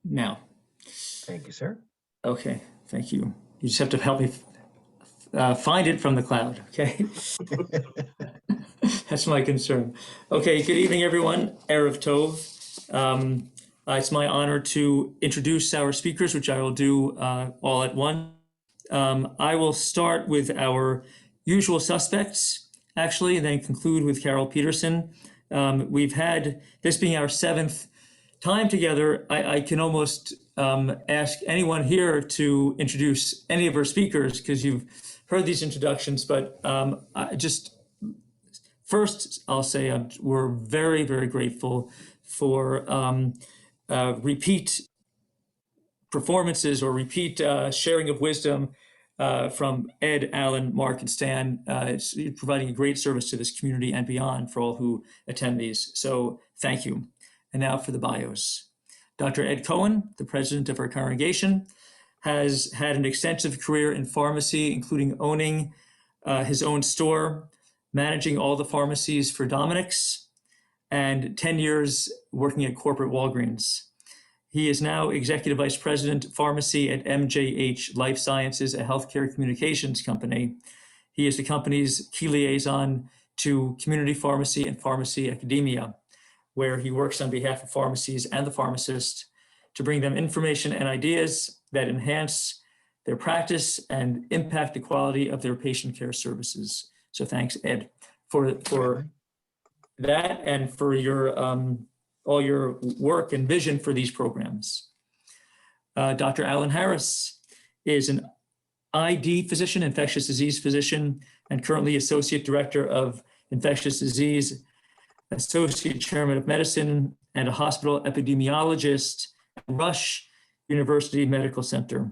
now. Thank you, sir. Okay, thank you. You just have to help me find it from the cloud, okay? That's my concern. Okay, good evening, everyone. Erev Tov. It's my honor to introduce our speakers, which I will do all at once. I will start with our usual suspects, actually, and then conclude with Carol Peterson. We've had, this being our 7th time together, I can almost ask anyone here to introduce any of our speakers because you've heard these introductions, but first, I'll say we're very, very grateful for repeat performances or repeat sharing of wisdom from Ed, Alan, Mark, and Stan. It's providing a great service to this community and beyond for all who attend these. So thank you. And now for the bios. Dr. Ed Cohen, the president of our congregation, has had an extensive career in pharmacy, including owning his own store, managing all the pharmacies for Dominic's, and 10 years working at corporate Walgreens. He is now Executive Vice President, Pharmacy at MJH Life Sciences, a healthcare communications company. He is the company's key liaison to community pharmacy and pharmacy academia, where he works on behalf of pharmacies and the pharmacist to bring them information and ideas that enhance their practice and impact the quality of their patient care services. So thanks, Ed, for that and for your all your work and vision for these programs. Dr. Alan Harris is an ID physician, infectious disease physician, and currently Associate Director of Infectious Disease, Associate Chairman of Medicine, and a hospital epidemiologist at Rush University Medical Center.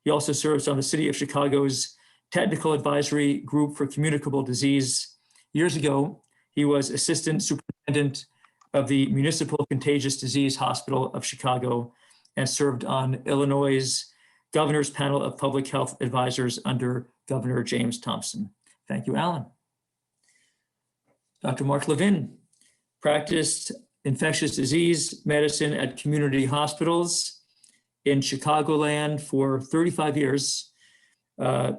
He also serves on the City of Chicago's Technical Advisory Group for Communicable Disease. Years ago, he was Assistant Superintendent of the Municipal Contagious Disease Hospital of Chicago and served on Illinois' Governor's Panel of Public Health Advisors under Governor James Thompson. Thank you, Alan. Dr. Mark Levin practiced infectious disease medicine at community hospitals in Chicagoland for 35 years.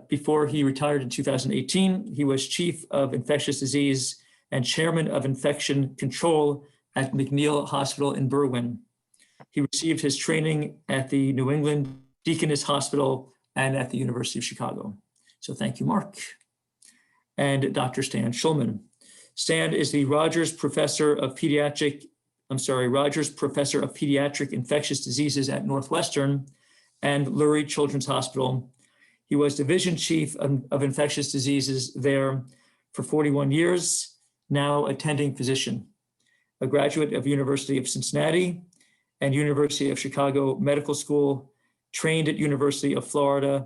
Before he retired in 2018, he was Chief of Infectious Disease and Chairman of Infection Control at McNeil Hospital in Berwyn. He received his training at the New England Deaconess Hospital and at the University of Chicago. So thank you, Mark. And Dr. Stan Schulman. Stan is the Rogers Professor of Pediatric Infectious Diseases at Northwestern and Lurie Children's Hospital. He was Division Chief of Infectious Diseases there for 41 years, now attending physician. A graduate of University of Cincinnati and University of Chicago Medical School, trained at University of Florida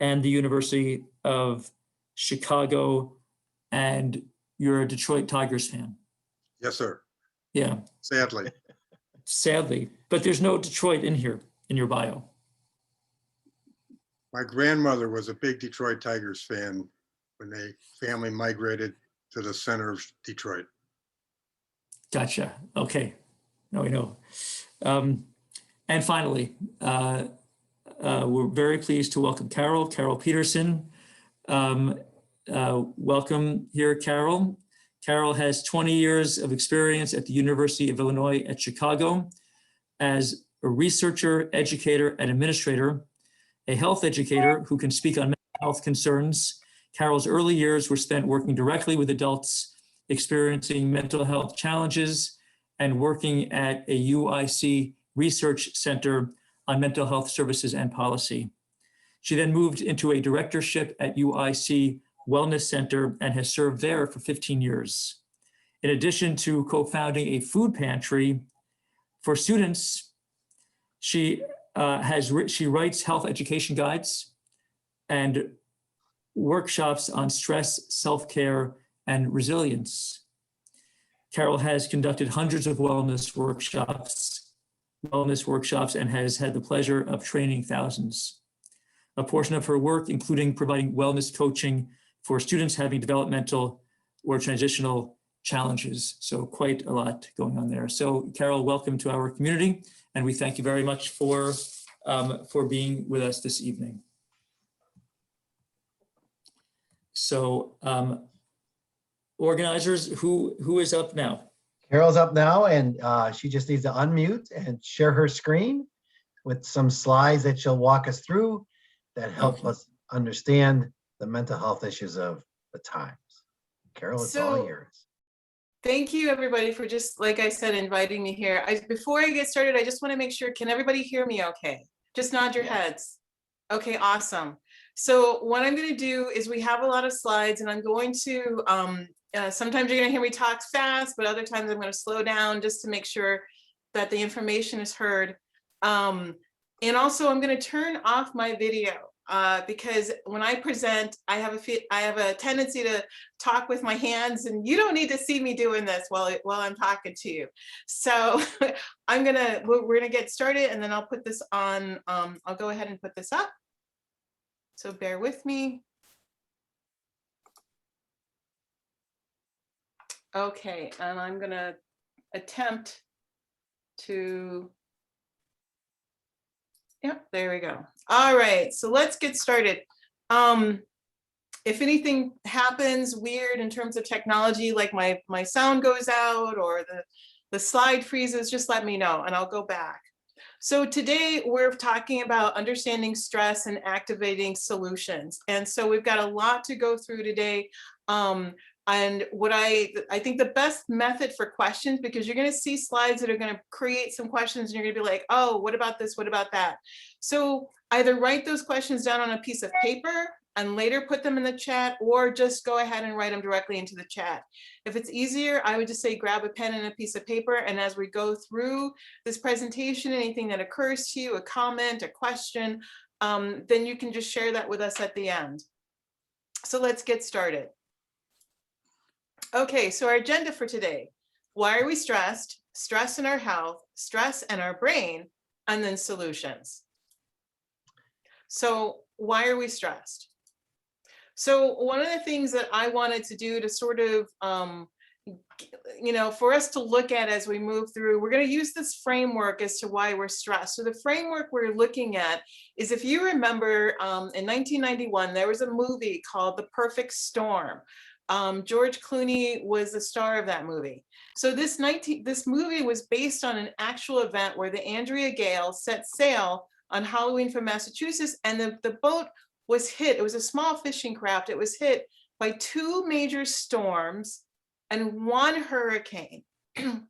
and the University of Chicago. And you're a Detroit Tigers fan. Yes, sir. Yeah. Sadly. Sadly, but there's no Detroit in here in your bio. My grandmother was a big Detroit Tigers fan when the family migrated to the center of Detroit. Gotcha. Okay. Now we know. And finally, we're very pleased to welcome Carol Peterson. Welcome here, Carol. Carol has 20 years of experience at the University of Illinois at Chicago as a researcher, educator, and administrator, a health educator who can speak on mental health concerns. Carol's early years were spent working directly with adults experiencing mental health challenges and working at a UIC research center on mental health services and policy. She then moved into a directorship at UIC Wellness Center and has served there for 15 years. In addition to co-founding a food pantry for students, she writes health education guides and workshops on stress, self-care, and resilience. Carol has conducted hundreds of wellness workshops and has had the pleasure of training thousands. A portion of her work, including providing wellness coaching for students having developmental or transitional challenges. So quite a lot going on there. So Carol, welcome to our community, and we thank you very much for being with us this evening. So organizers, who is up now? Carol's up now, and she just needs to unmute and share her screen with some slides that she'll walk us through that help us understand the mental health issues of the times. Carol, it's all yours. Thank you, everybody, for just, like I said, inviting me here. Before I get started, I just want to make sure, can everybody hear me okay? Just nod your heads. Okay, awesome. So what I'm going to do is we have a lot of slides, and I'm going to, sometimes you're going to hear me talk fast, but other times I'm going to slow down just to make sure that the information is heard. And also I'm going to turn off my video because when I present, I have a tendency to talk with my hands, and you don't need to see me doing this while I'm talking to you. So we're gonna get started, and then I'll put this on. I'll go ahead and put this up. So bear with me. Okay, and I'm gonna attempt to. Yep, there we go. All right, so let's get started. If anything happens weird in terms of technology, like my sound goes out or the slide freezes, just let me know and I'll go back. So today we're talking about understanding stress and activating solutions. And so we've got a lot to go through today. And what I think the best method for questions, because you're going to see slides that are going to create some questions and you're going to be like, oh, what about this? What about that? So either write those questions down on a piece of paper and later put them in the chat, or just go ahead and write them directly into the chat. If it's easier, I would just say grab a pen and a piece of paper. And as we go through this presentation, anything that occurs to you, a comment, a question, then you can just share that with us at the end. So let's get started. Okay, so our agenda for today: why are we stressed, stress in our health, stress in our brain, and then solutions. So why are we stressed? So one of the things that I wanted to do to sort of, for us to look at as we move through, we're going to use this framework as to why we're stressed. So the framework we're looking at is, if you remember, in 1991, there was a movie called The Perfect Storm. George Clooney was the star of that movie. So this movie was based on an actual event where the Andrea Gale set sail on Halloween from Massachusetts, and the boat was hit. It was a small fishing craft. It was hit by 2 major storms and 1 hurricane. And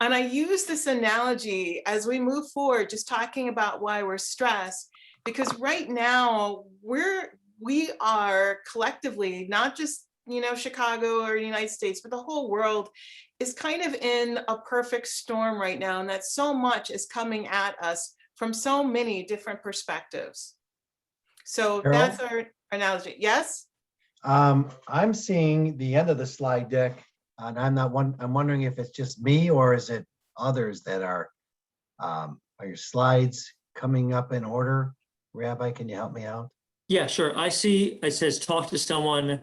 I use this analogy as we move forward, just talking about why we're stressed, because right now we are collectively, not just, Chicago or the United States, but the whole world is kind of in a perfect storm right now. And that so much is coming at us from so many different perspectives. So Carol? that's our analogy. Yes? I'm seeing the end of the slide deck, and I'm wondering if it's just me or is it others that are your slides coming up in order? Rabbi, can you help me out? Yeah, sure. I see it says talk to someone.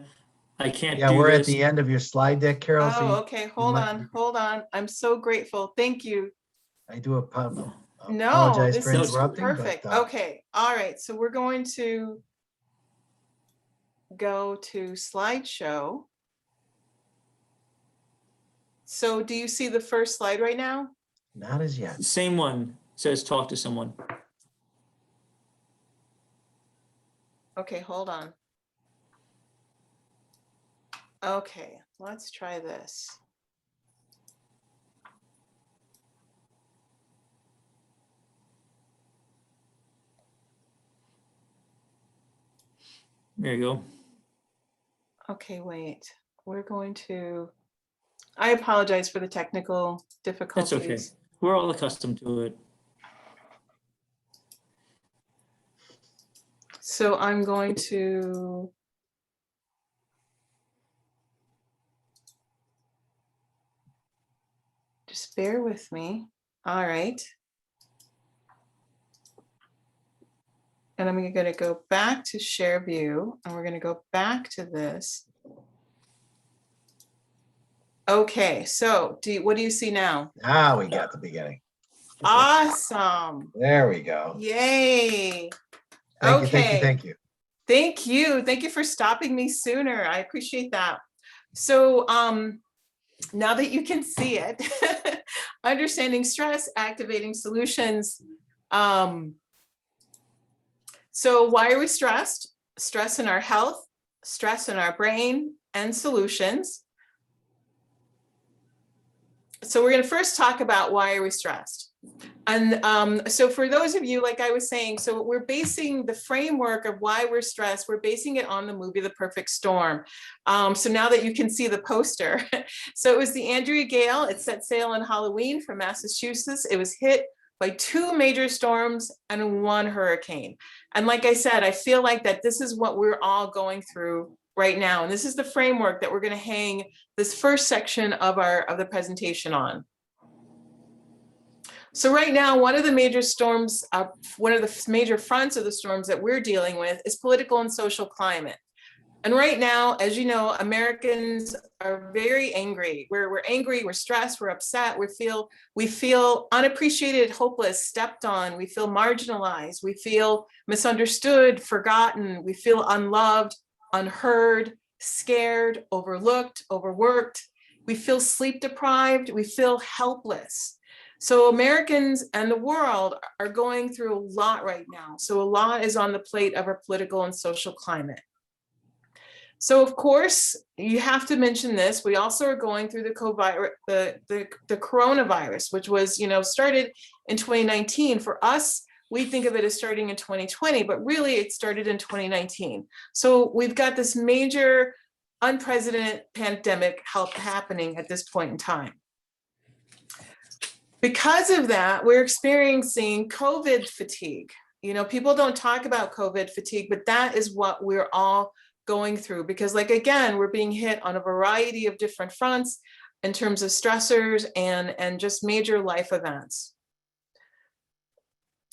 I can't do we're this. at the end of your slide deck, Carol. Oh, okay. Hold on. I'm so grateful. Thank you. I do No, apologize this for is interrupting. perfect. But, Okay. All right. So we're going to go to slideshow. So do you see the first slide right now? not as yet. Same one says talk to someone. Okay, hold on. Okay, let's try this. There you go. Okay, wait. We're going to, I apologize for the technical difficulties. That's okay. We're all accustomed to it. So I'm going to just bear with me. All right. And I'm going to go back to share view, and we're going to go back to this. Okay, so what do you see now? Now we got the beginning. Awesome. There we go. Yay. Thank you, thank you, Okay. thank you. Thank you. Thank you for stopping me sooner. I appreciate that. So now that you can see it, understanding stress, activating solutions. So why are we stressed? Stress in our health, stress in our brain, and solutions. So we're going to first talk about why are we stressed. And so for those of you, like I was saying, so we're basing the framework of why we're stressed, we're basing it on the movie, The Perfect Storm. So now that you can see the poster. So it was the Andrea Gale, it set sail on Halloween from Massachusetts. It was hit by 2 major storms and 1 hurricane. And like I said, I feel like that this is what we're all going through right now. And this is the framework that we're going to hang this first section of the presentation on. So right now, one of the major storms, one of the major fronts of the storms that we're dealing with is political and social climate. And right now, as you know, Americans are very angry. We're angry, we're stressed, we're upset, we feel unappreciated, hopeless, stepped on, we feel marginalized, we feel misunderstood, forgotten, we feel unloved, unheard, scared, overlooked, overworked, we feel sleep deprived, we feel helpless. So Americans and the world are going through a lot right now. So a lot is on the plate of our political and social climate. So of course, you have to mention this. We also are going through the coronavirus, which was, started in 2019. For us, we think of it as starting in 2020, but really it started in 2019. So we've got this major unprecedented pandemic happening at this point in time. Because of that, we're experiencing COVID fatigue. People don't talk about COVID fatigue, but that is what we're all going through because, like, again, we're being hit on a variety of different fronts in terms of stressors and just major life events.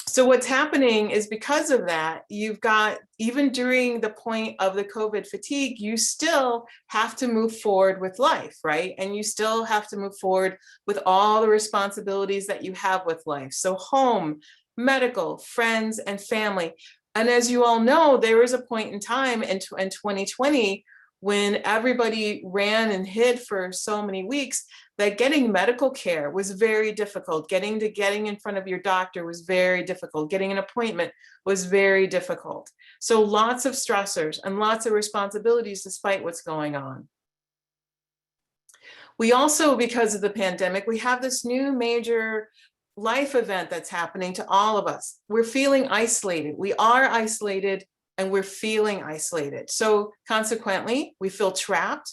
So what's happening is because of that, you've got, even during the point of the COVID fatigue, you still have to move forward with life, right? And you still have to move forward with all the responsibilities that you have with life. So home, medical, friends, and family. And as you all know, there was a point in time in 2020 when everybody ran and hid for so many weeks that getting medical care was very difficult. Getting in front of your doctor was very difficult. Getting an appointment was very difficult. So lots of stressors and lots of responsibilities despite what's going on. We also, because of the pandemic, we have this new major life event that's happening to all of us. We're feeling isolated. We are isolated and we're feeling isolated. So consequently, we feel trapped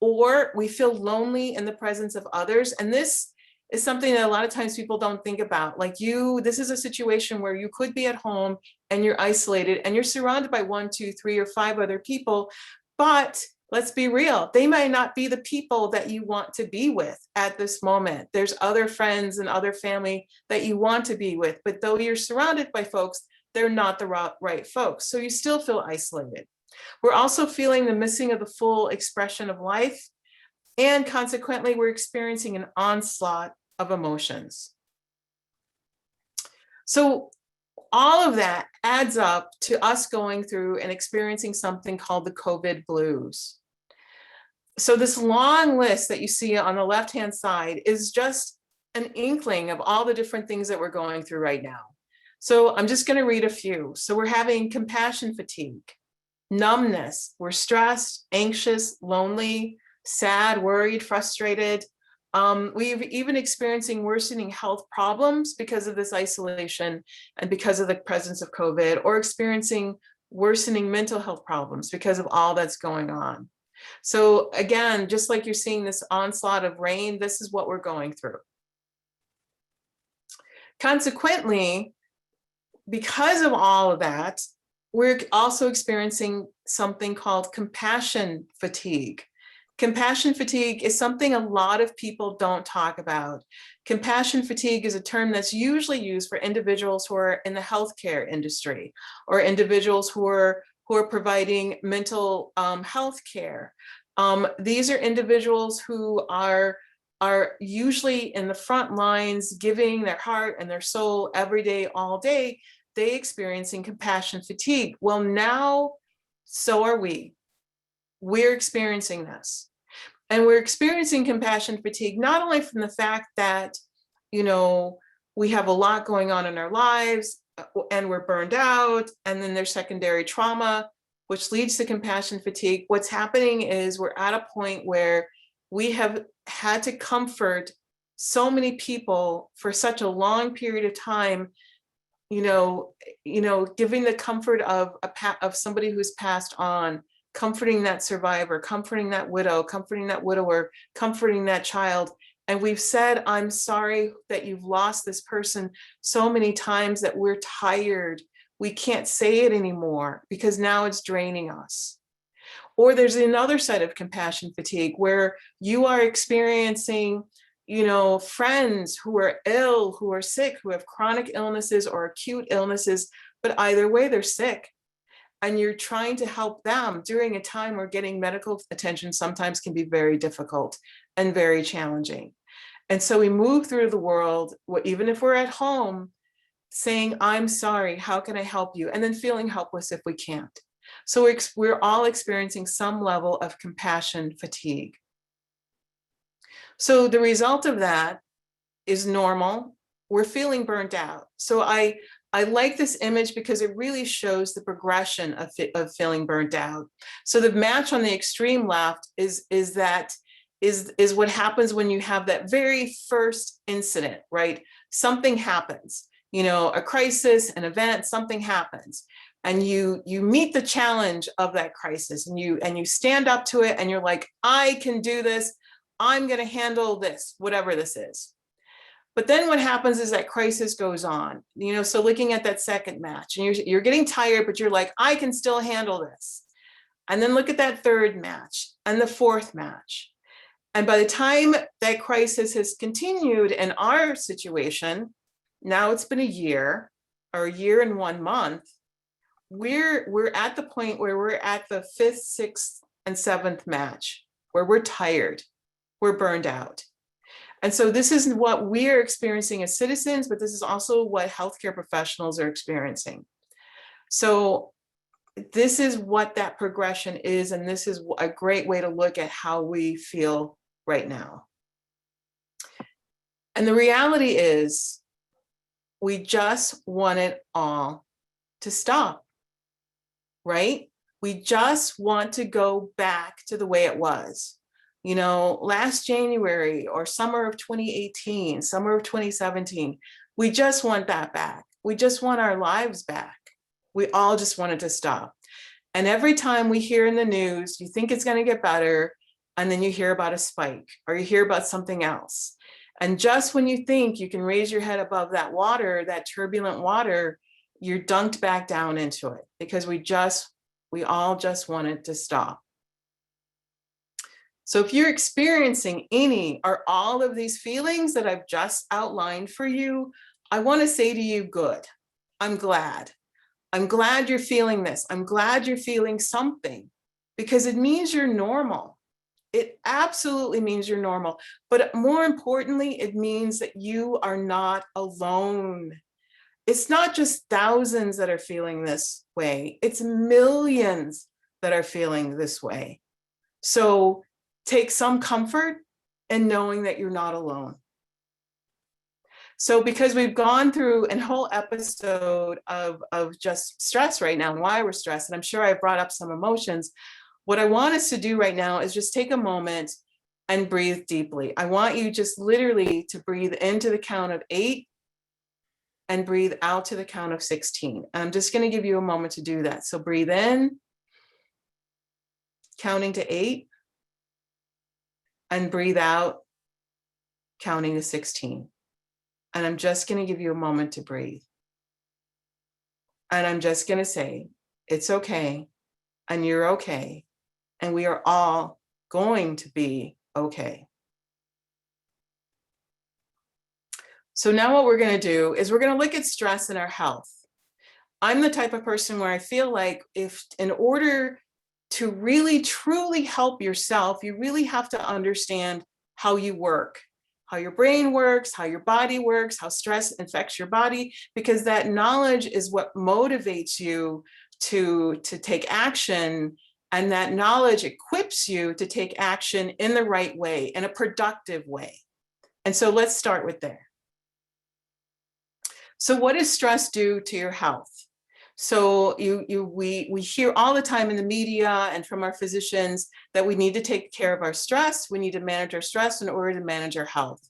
or we feel lonely in the presence of others. And this is something that a lot of times people don't think about. Like this is a situation where you could be at home and you're isolated and you're surrounded by 1, 2, 3, or 5 other people, but let's be real, they might not be the people that you want to be with at this moment. There's other friends and other family that you want to be with, but though you're surrounded by folks, they're not the right folks. So you still feel isolated. We're also feeling the missing of the full expression of life. And consequently, we're experiencing an onslaught of emotions. So all of that adds up to us going through and experiencing something called the COVID blues. So this long list that you see on the left-hand side is just an inkling of all the different things that we're going through right now. So I'm just going to read a few. So we're having compassion fatigue, numbness, we're stressed, anxious, lonely, sad, worried, frustrated. We've even experiencing worsening health problems because of this isolation and because of the presence of COVID, or experiencing worsening mental health problems because of all that's going on. So again, just like you're seeing this onslaught of rain, this is what we're going through. Consequently, because of all of that, we're also experiencing something called compassion fatigue. Compassion fatigue is something a lot of people don't talk about. Compassion fatigue is a term that's usually used for individuals who are in the healthcare industry or individuals who are providing mental health care. These are individuals who are usually in the front lines, giving their heart and their soul every day, all day. They experiencing compassion fatigue. Well, now, so are we. We're experiencing this. And we're experiencing compassion fatigue, not only from the fact that, you know, we have a lot going on in our lives and we're burned out, and then there's secondary trauma, which leads to compassion fatigue. What's happening is we're at a point where we have had to comfort so many people for such a long period of time, giving the comfort of somebody who's passed on, comforting that survivor, comforting that widow, comforting that widower, comforting that child. And we've said, I'm sorry that you've lost this person so many times that we're tired. We can't say it anymore because now it's draining us. Or there's another side of compassion fatigue where you are experiencing, friends who are ill, who are sick, who have chronic illnesses or acute illnesses, but either way, they're sick. And you're trying to help them during a time where getting medical attention sometimes can be very difficult and very challenging. And so we move through the world, even if we're at home, saying, I'm sorry, how can I help you? And then feeling helpless if we can't. So we're all experiencing some level of compassion fatigue. So the result of that is normal. We're feeling burnt out. So I like this image because it really shows the progression of feeling burnt out. So the match on the extreme left is what happens when you have that very first incident, right? Something happens, a crisis, an event, something happens. And you meet the challenge of that crisis and you stand up to it and you're like, I can do this. I'm going to handle this, whatever this is. But then what happens is that crisis goes on, so looking at that second match and you're getting tired, but you're like, I can still handle this. And then look at that third match and the fourth match. And by the time that crisis has continued in our situation, now it's been a year or a year and 1 month, we're at the point where we're at the 5th, 6th, and 7th match, where we're tired, we're burned out. And so this is what we're experiencing as citizens, but this is also what healthcare professionals are experiencing. So this is what that progression is, and this is a great way to look at how we feel right now. And the reality is, we just want it all to stop, right? We just want to go back to the way it was. Last January or summer of 2018, summer of 2017, we just want that back. We just want our lives back. We all just want it to stop. And every time we hear in the news, you think it's going to get better, and then you hear about a spike or you hear about something else. And just when you think you can raise your head above that water, that turbulent water, you're dunked back down into it because we all just want it to stop. So if you're experiencing any or all of these feelings that I've just outlined for you, I want to say to you, good. I'm glad. I'm glad you're feeling this. I'm glad you're feeling something because it means you're normal. It absolutely means you're normal. But more importantly, it means that you are not alone. It's not just thousands that are feeling this way. It's millions that are feeling this way. So take some comfort in knowing that you're not alone. So because we've gone through a whole episode of just stress right now and why we're stressed, and I'm sure I brought up some emotions, what I want us to do right now is just take a moment and breathe deeply. I want you just literally to breathe into the count of 8 and breathe out to the count of 16. And I'm just going to give you a moment to do that. So breathe in, counting to 8. And breathe out, counting to 16. And I'm just going to give you a moment to breathe. And I'm just going to say, it's okay, and you're okay, and we are all going to be okay. So now what we're going to do is we're going to look at stress in our health. I'm the type of person where I feel like if in order to really truly help yourself, you really have to understand how you work, how your brain works, how your body works, how stress affects your body, because that knowledge is what motivates you to take action. And that knowledge equips you to take action in the right way, in a productive way. And so let's start with there. So what does stress do to your health? So we hear all the time in the media and from our physicians that we need to take care of our stress. We need to manage our stress in order to manage our health.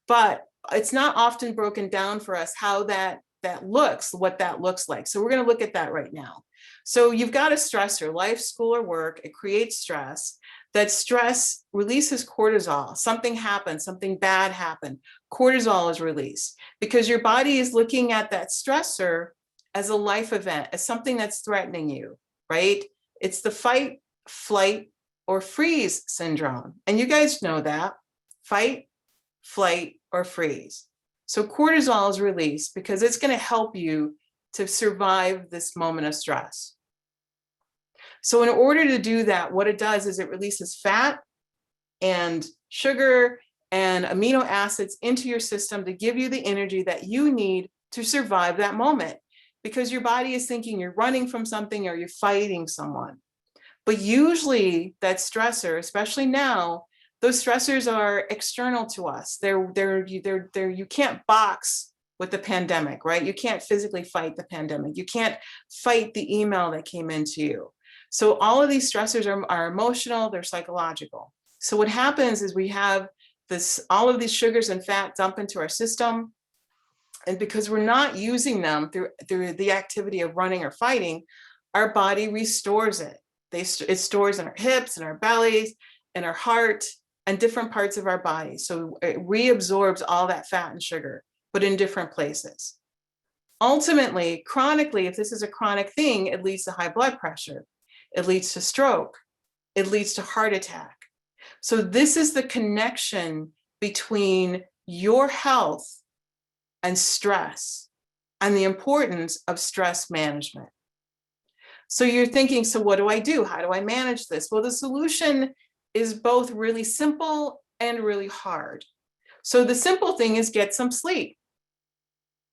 But it's not often broken down for us how that looks, what that looks like. So we're going to look at that right now. So you've got a stressor, life, school, or work. It creates stress. That stress releases cortisol. Something happened, something bad happened. Cortisol is released because your body is looking at that stressor as a life event, as something that's threatening you, right? It's the fight, flight, or freeze syndrome. And you guys know that, fight, flight, or freeze. So cortisol is released because it's going to help you to survive this moment of stress. So in order to do that, what it does is it releases fat and sugar and amino acids into your system to give you the energy that you need to survive that moment, because your body is thinking you're running from something or you're fighting someone. But usually that stressor, especially now, those stressors are external to us. You can't box with the pandemic, right? You can't physically fight the pandemic. You can't fight the email that came into you. So all of these stressors are emotional, they're psychological. So what happens is we have all of these sugars and fat dump into our system. And because we're not using them through the activity of running or fighting, our body restores it. It stores in our hips and our bellies and our heart and different parts of our body. So it reabsorbs all that fat and sugar, but in different places. Ultimately, chronically, if this is a chronic thing, it leads to high blood pressure. It leads to stroke. It leads to heart attack. So this is the connection between your health and stress and the importance of stress management. So you're thinking, so what do I do? How do I manage this? Well, the solution is both really simple and really hard. So the simple thing is get some sleep.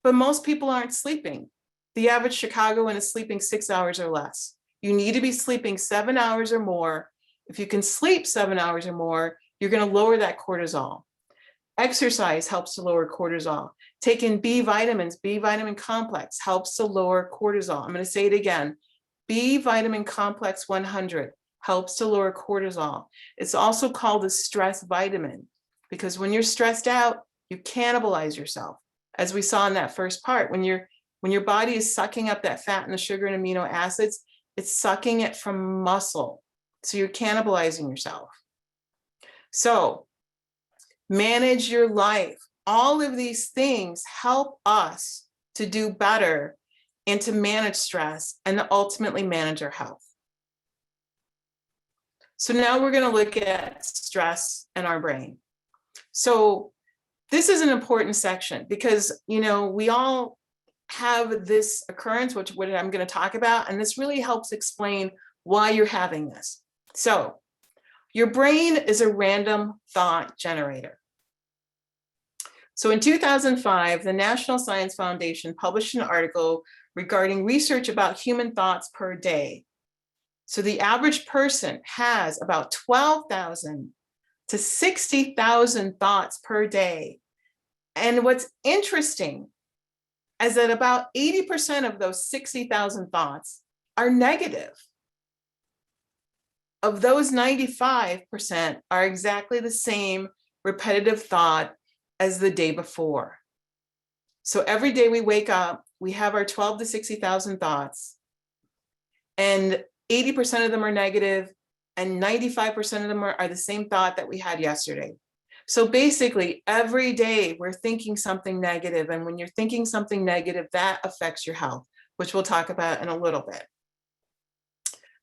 But most people aren't sleeping. The average Chicagoan is sleeping 6 hours or less. You need to be sleeping 7 hours or more. If you can sleep 7 hours or more, you're going to lower that cortisol. Exercise helps to lower cortisol. Taking B vitamins, B vitamin complex helps to lower cortisol. I'm going to say it again. B vitamin complex 100 helps to lower cortisol. It's also called a stress vitamin because when you're stressed out, you cannibalize yourself. As we saw in that first part, when your body is sucking up that fat and the sugar and amino acids, it's sucking it from muscle. So you're cannibalizing yourself. So manage your life. All of these things help us to do better and to manage stress and to ultimately manage our health. So now we're going to look at stress and our brain. So this is an important section because, we all have this occurrence, which what I'm going to talk about, and this really helps explain why you're having this. So your brain is a random thought generator. So in 2005, the National Science Foundation published an article regarding research about human thoughts per day. So the average person has about 12,000 to 60,000 thoughts per day. And what's interesting is that about 80% of those 60,000 thoughts are negative. Of those, 95% are exactly the same repetitive thought as the day before. So every day we wake up, we have our 12 to 60,000 thoughts, and 80% of them are negative, and 95% of them are the same thought that we had yesterday. So basically, every day we're thinking something negative, and when you're thinking something negative, that affects your health, which we'll talk about in a little bit.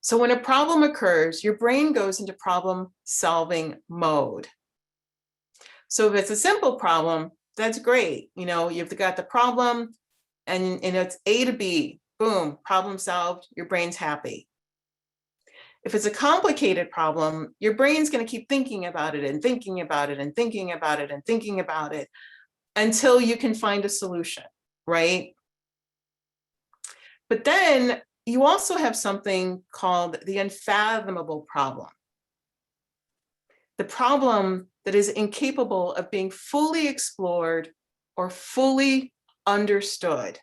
So when a problem occurs, your brain goes into problem-solving mode. So if it's a simple problem, that's great. You've got the problem, and it's A to B, boom, problem solved, your brain's happy. If it's a complicated problem, your brain's going to keep thinking about it and thinking about it and thinking about it and thinking about it until you can find a solution, right? But then you also have something called the unfathomable problem. The problem that is incapable of being fully explored or fully understood.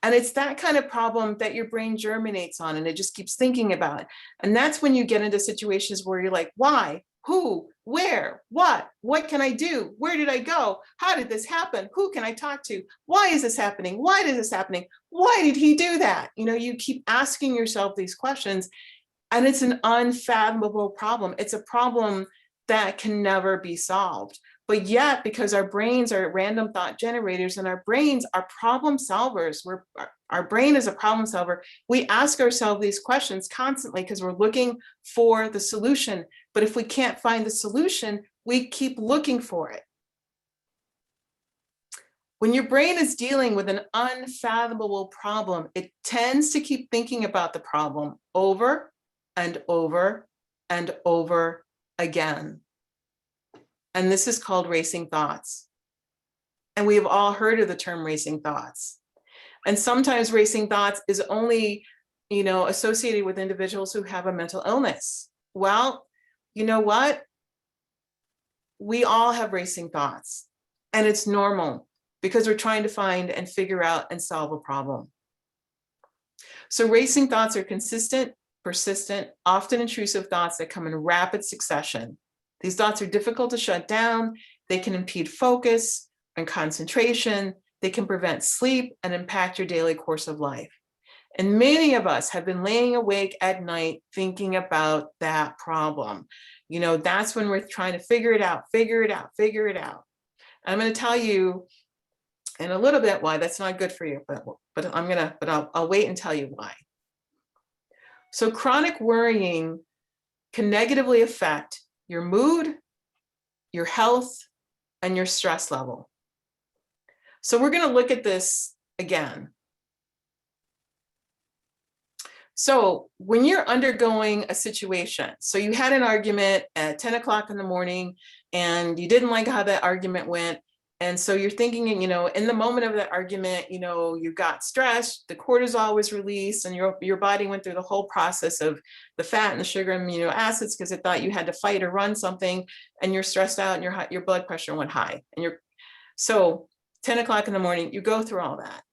And it's that kind of problem that your brain germinates on and it just keeps thinking about. And that's when you get into situations where you're like, why, who, where, what can I do? Where did I go? How did this happen? Who can I talk to? Why is this happening? Why is this happening? Why did he do that? You know, you keep asking yourself these questions and it's an unfathomable problem. It's a problem that can never be solved. But yet, because our brains are random thought generators and our brains are problem solvers, our brain is a problem solver, we ask ourselves these questions constantly because we're looking for the solution. But if we can't find the solution, we keep looking for it. When your brain is dealing with an unfathomable problem, it tends to keep thinking about the problem over and over and over again. And this is called racing thoughts. And we have all heard of the term racing thoughts. And sometimes racing thoughts is only, you know, associated with individuals who have a mental illness. Well, you know what? We all have racing thoughts, and it's normal because we're trying to find and figure out and solve a problem. So racing thoughts are consistent, persistent, often intrusive thoughts that come in rapid succession. These thoughts are difficult to shut down. They can impede focus and concentration. They can prevent sleep and impact your daily course of life. And many of us have been laying awake at night thinking about that problem. You know, that's when we're trying to figure it out, figure it out, figure it out. I'm going to tell you in a little bit why that's not good for you, but I'll wait and tell you why. So chronic worrying can negatively affect your mood, your health, and your stress level. So we're going to look at this again. So when you're undergoing a situation, so you had an argument at 10 o'clock in the morning and you didn't like how that argument went. And so you're thinking, you know, in the moment of that argument, you know, you got stressed, the cortisol was released and your body went through the whole process of the fat and the sugar and amino acids because it thought you had to fight or run something, and you're stressed out and your blood pressure went high. And so 10 o'clock in the morning, you go through all that.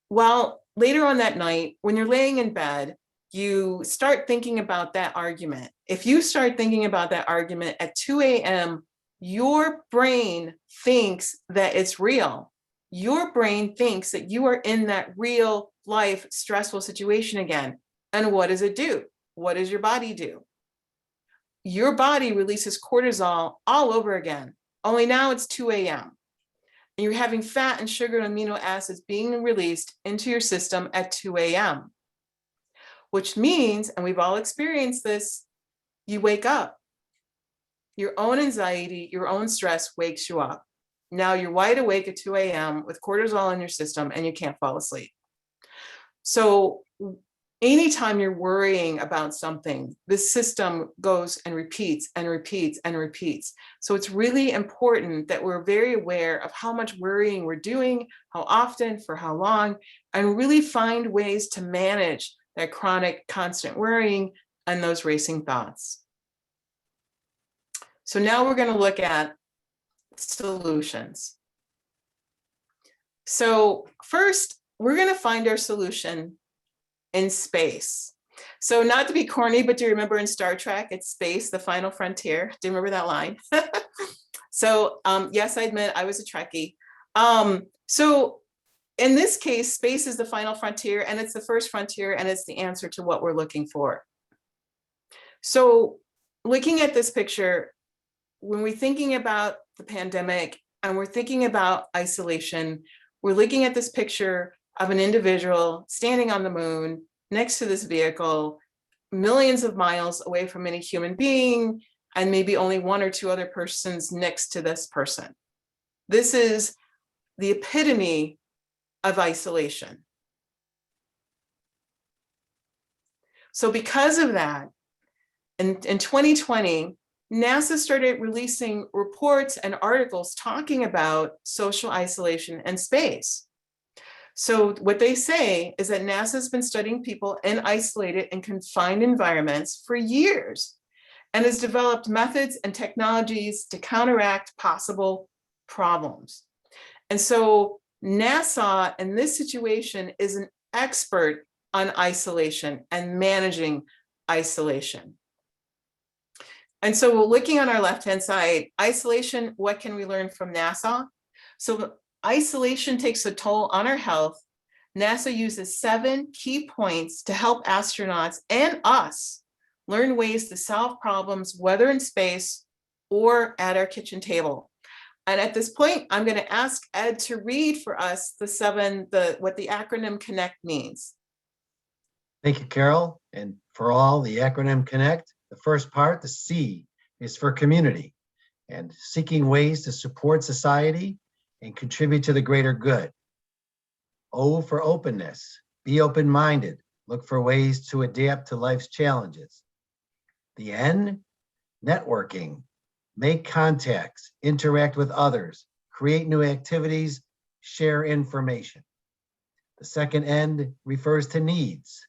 Well, later on that night, when you're laying in bed, you start thinking about that argument. If you start thinking about that argument at 2 a.m., your brain thinks that it's real. Your brain thinks that you are in that real life stressful situation again. And what does it do? What does your body do? Your body releases cortisol all over again, only now it's 2 a.m. And you're having fat and sugar and amino acids being released into your system at 2 a.m. Which means, and we've all experienced this, you wake up. Your own anxiety, your own stress wakes you up. Now you're wide awake at 2 a.m. with cortisol in your system and you can't fall asleep. So anytime you're worrying about something, the system goes and repeats and repeats and repeats. So it's really important that we're very aware of how much worrying we're doing, how often, for how long, and really find ways to manage that chronic constant worrying and those racing thoughts. So now we're going to look at solutions. So first, we're going to find our solution in space. So not to be corny, but do you remember in Star Trek, it's space, the final frontier? Do you remember that line? So yes, I admit I was a Trekkie. So in this case, space is the final frontier and it's the first frontier and it's the answer to what we're looking for. So looking at this picture, when we're thinking about the pandemic and we're thinking about isolation, we're looking at this picture of an individual standing on the moon next to this vehicle, millions of miles away from any human being, and maybe only one or two other persons next to this person. This is the epitome of isolation. So because of that, in 2020, NASA started releasing reports and articles talking about social isolation and space. So what they say is that NASA has been studying people in isolated and confined environments for years and has developed methods and technologies to counteract possible problems. And so NASA in this situation is an expert on isolation and managing isolation. And so looking on our left-hand side, isolation, what can we learn from NASA? So isolation takes a toll on our health. NASA uses 7 key points to help astronauts and us learn ways to solve problems, whether in space or at our kitchen table. And at this point, I'm going to ask Ed to read for us what the acronym CONNECT means. Thank you, Carol. And for all, the acronym CONNECT, the first part, the C, is for community and seeking ways to support society and contribute to the greater good. O for openness, be open-minded, look for ways to adapt to life's challenges. The N, networking, make contacts, interact with others, create new activities, share information. The second N refers to needs.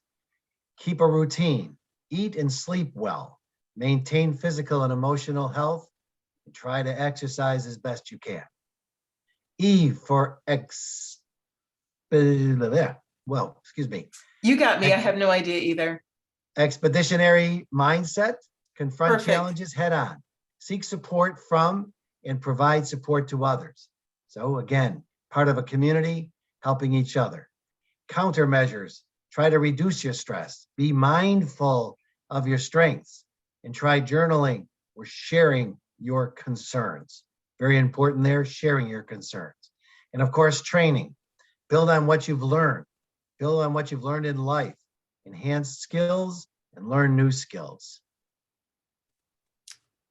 Keep a routine, eat and sleep well, maintain physical and emotional health, and try to exercise as best you can. E for You got me, I have no idea either. Expeditionary mindset, confront Perfect. challenges head on, seek support from and provide support to others. So again, part of a community, helping each other. Countermeasures, try to reduce your stress, be mindful of your strengths, and try journaling or sharing your concerns. Very important there, sharing your concerns. And of course, training, build on what you've learned, build on what you've learned in life, enhance skills and learn new skills.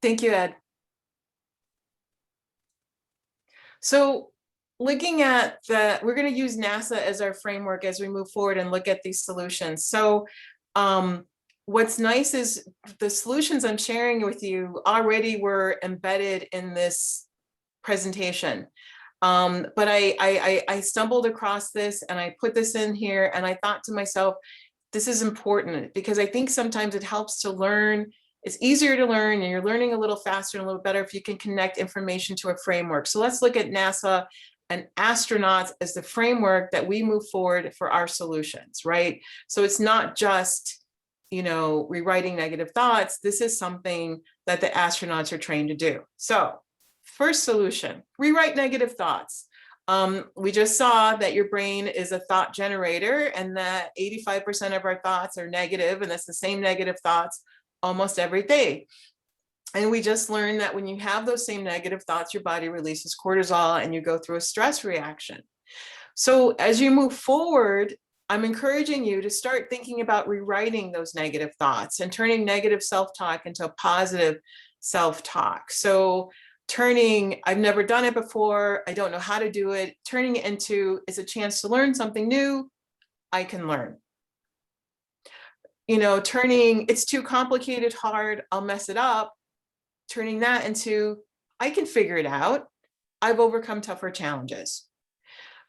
Thank you, Ed. So looking at we're going to use NASA as our framework as we move forward and look at these solutions. So what's nice is the solutions I'm sharing with you already were embedded in this presentation. But I stumbled across this and I put this in here and I thought to myself, this is important because I think sometimes it helps to learn. It's easier to learn and you're learning a little faster and a little better if you can connect information to a framework. So let's look at NASA and astronauts as the framework that we move forward for our solutions, right? So it's not just, rewriting negative thoughts. This is something that the astronauts are trained to do. So first solution, rewrite negative thoughts. We just saw that your brain is a thought generator and that 85% of our thoughts are negative, and that's the same negative thoughts almost every day. And we just learned that when you have those same negative thoughts, your body releases cortisol and you go through a stress reaction. So as you move forward, I'm encouraging you to start thinking about rewriting those negative thoughts and turning negative self-talk into a positive self-talk. So turning, I've never done it before, I don't know how to do it, turning it into, it's a chance to learn something new, I can learn. Turning, it's too complicated, hard, I'll mess it up, turning that into, I can figure it out, I've overcome tougher challenges.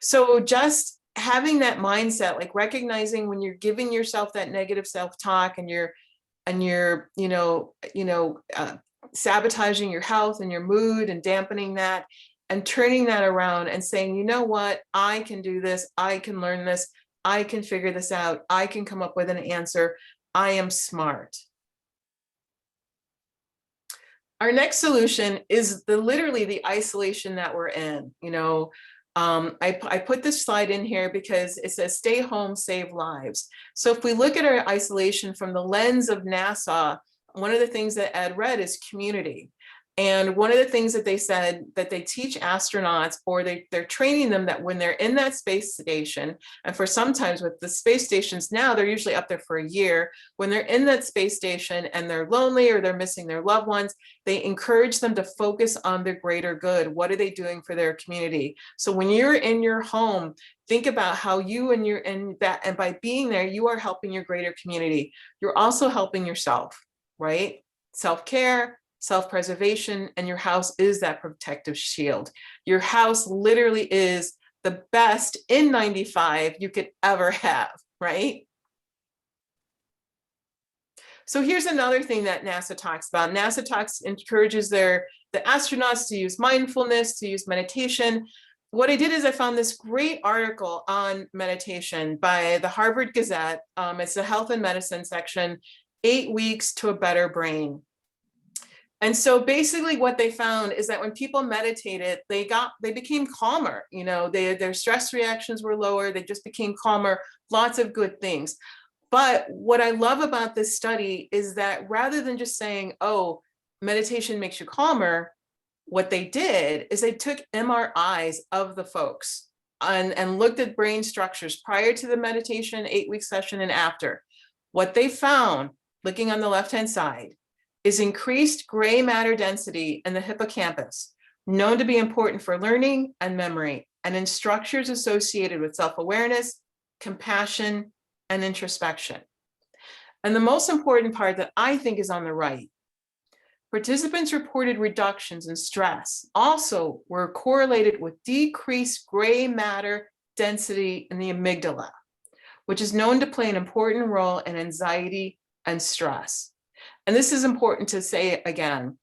So just having that mindset, like recognizing when you're giving yourself that negative self-talk and you're sabotaging your health and your mood and dampening that and turning that around and saying, you know what, I can do this, I can learn this, I can figure this out, I can come up with an answer, I am smart. Our next solution is literally the isolation that we're in. I put this slide in here because it says stay home, save lives. So if we look at our isolation from the lens of NASA, one of the things that Ed read is community. And one of the things that they said that they teach astronauts, or they're training them, that when they're in that space station, and for sometimes with the space stations now, they're usually up there for a year. When they're in that space station and they're lonely or they're missing their loved ones, they encourage them to focus on the greater good. What are they doing for their community? So when you're in your home, think about how you and by being there, you are helping your greater community. You're also helping yourself, right? Self-care, self-preservation, and your house is that protective shield. Your house literally is the best N95 you could ever have, right? So here's another thing that NASA talks about. NASA encourages the astronauts to use mindfulness, to use meditation. What I did is I found this great article on meditation by the Harvard Gazette. It's the health and medicine section, 8 weeks to a better brain. And so basically what they found is that when people meditated, they became calmer. You know, their stress reactions were lower. They just became calmer, lots of good things. But what I love about this study is that rather than just saying, oh, meditation makes you calmer, what they did is they took MRIs of the folks and looked at brain structures prior to the meditation 8-week session and after. What they found, looking on the left-hand side, is increased gray matter density in the hippocampus, known to be important for learning and memory, and in structures associated with self-awareness, compassion, and introspection. And the most important part that I think is on the right, participants reported reductions in stress also were correlated with decreased gray matter density in the amygdala, which is known to play an important role in anxiety and stress. And this is important to say again,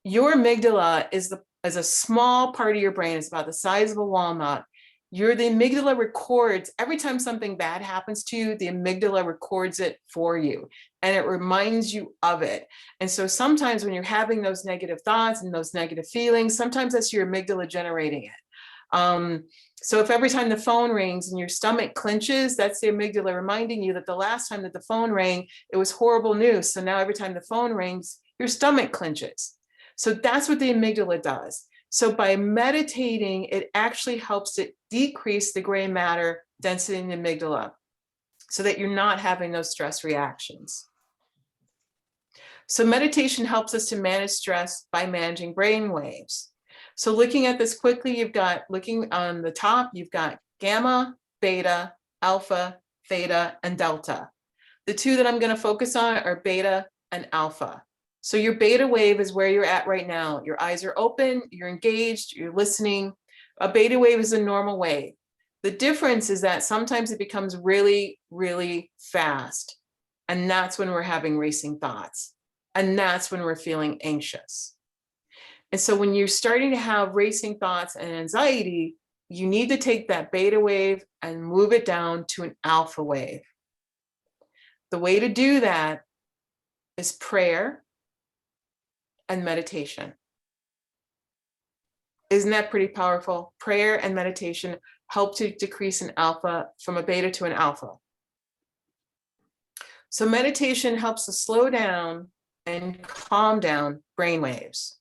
your amygdala is a small part of your brain. It's about the size of a walnut. The amygdala records, every time something bad happens to you, the amygdala records it for you and it reminds you of it. And so sometimes when you're having those negative thoughts and those negative feelings, sometimes that's your amygdala generating it. So if every time the phone rings and your stomach clenches, that's the amygdala reminding you that the last time that the phone rang, it was horrible news. So now every time the phone rings, your stomach clenches. So that's what the amygdala does. So by meditating, it actually helps it decrease the gray matter density in the amygdala so that you're not having those stress reactions. So meditation helps us to manage stress by managing brain waves. So looking at this quickly, looking on the top, you've got gamma, beta, alpha, theta, and delta. The two that I'm going to focus on are beta and alpha. So your beta wave is where you're at right now. Your eyes are open, you're engaged, you're listening. A beta wave is a normal wave. The difference is that sometimes it becomes really, really fast. And that's when we're having racing thoughts. And that's when we're feeling anxious. And so when you're starting to have racing thoughts and anxiety, you need to take that beta wave and move it down to an alpha wave. The way to do that is prayer and meditation. Isn't that pretty powerful? Prayer and meditation help to decrease an alpha from a beta to an alpha. So meditation helps to slow down and calm down brain waves.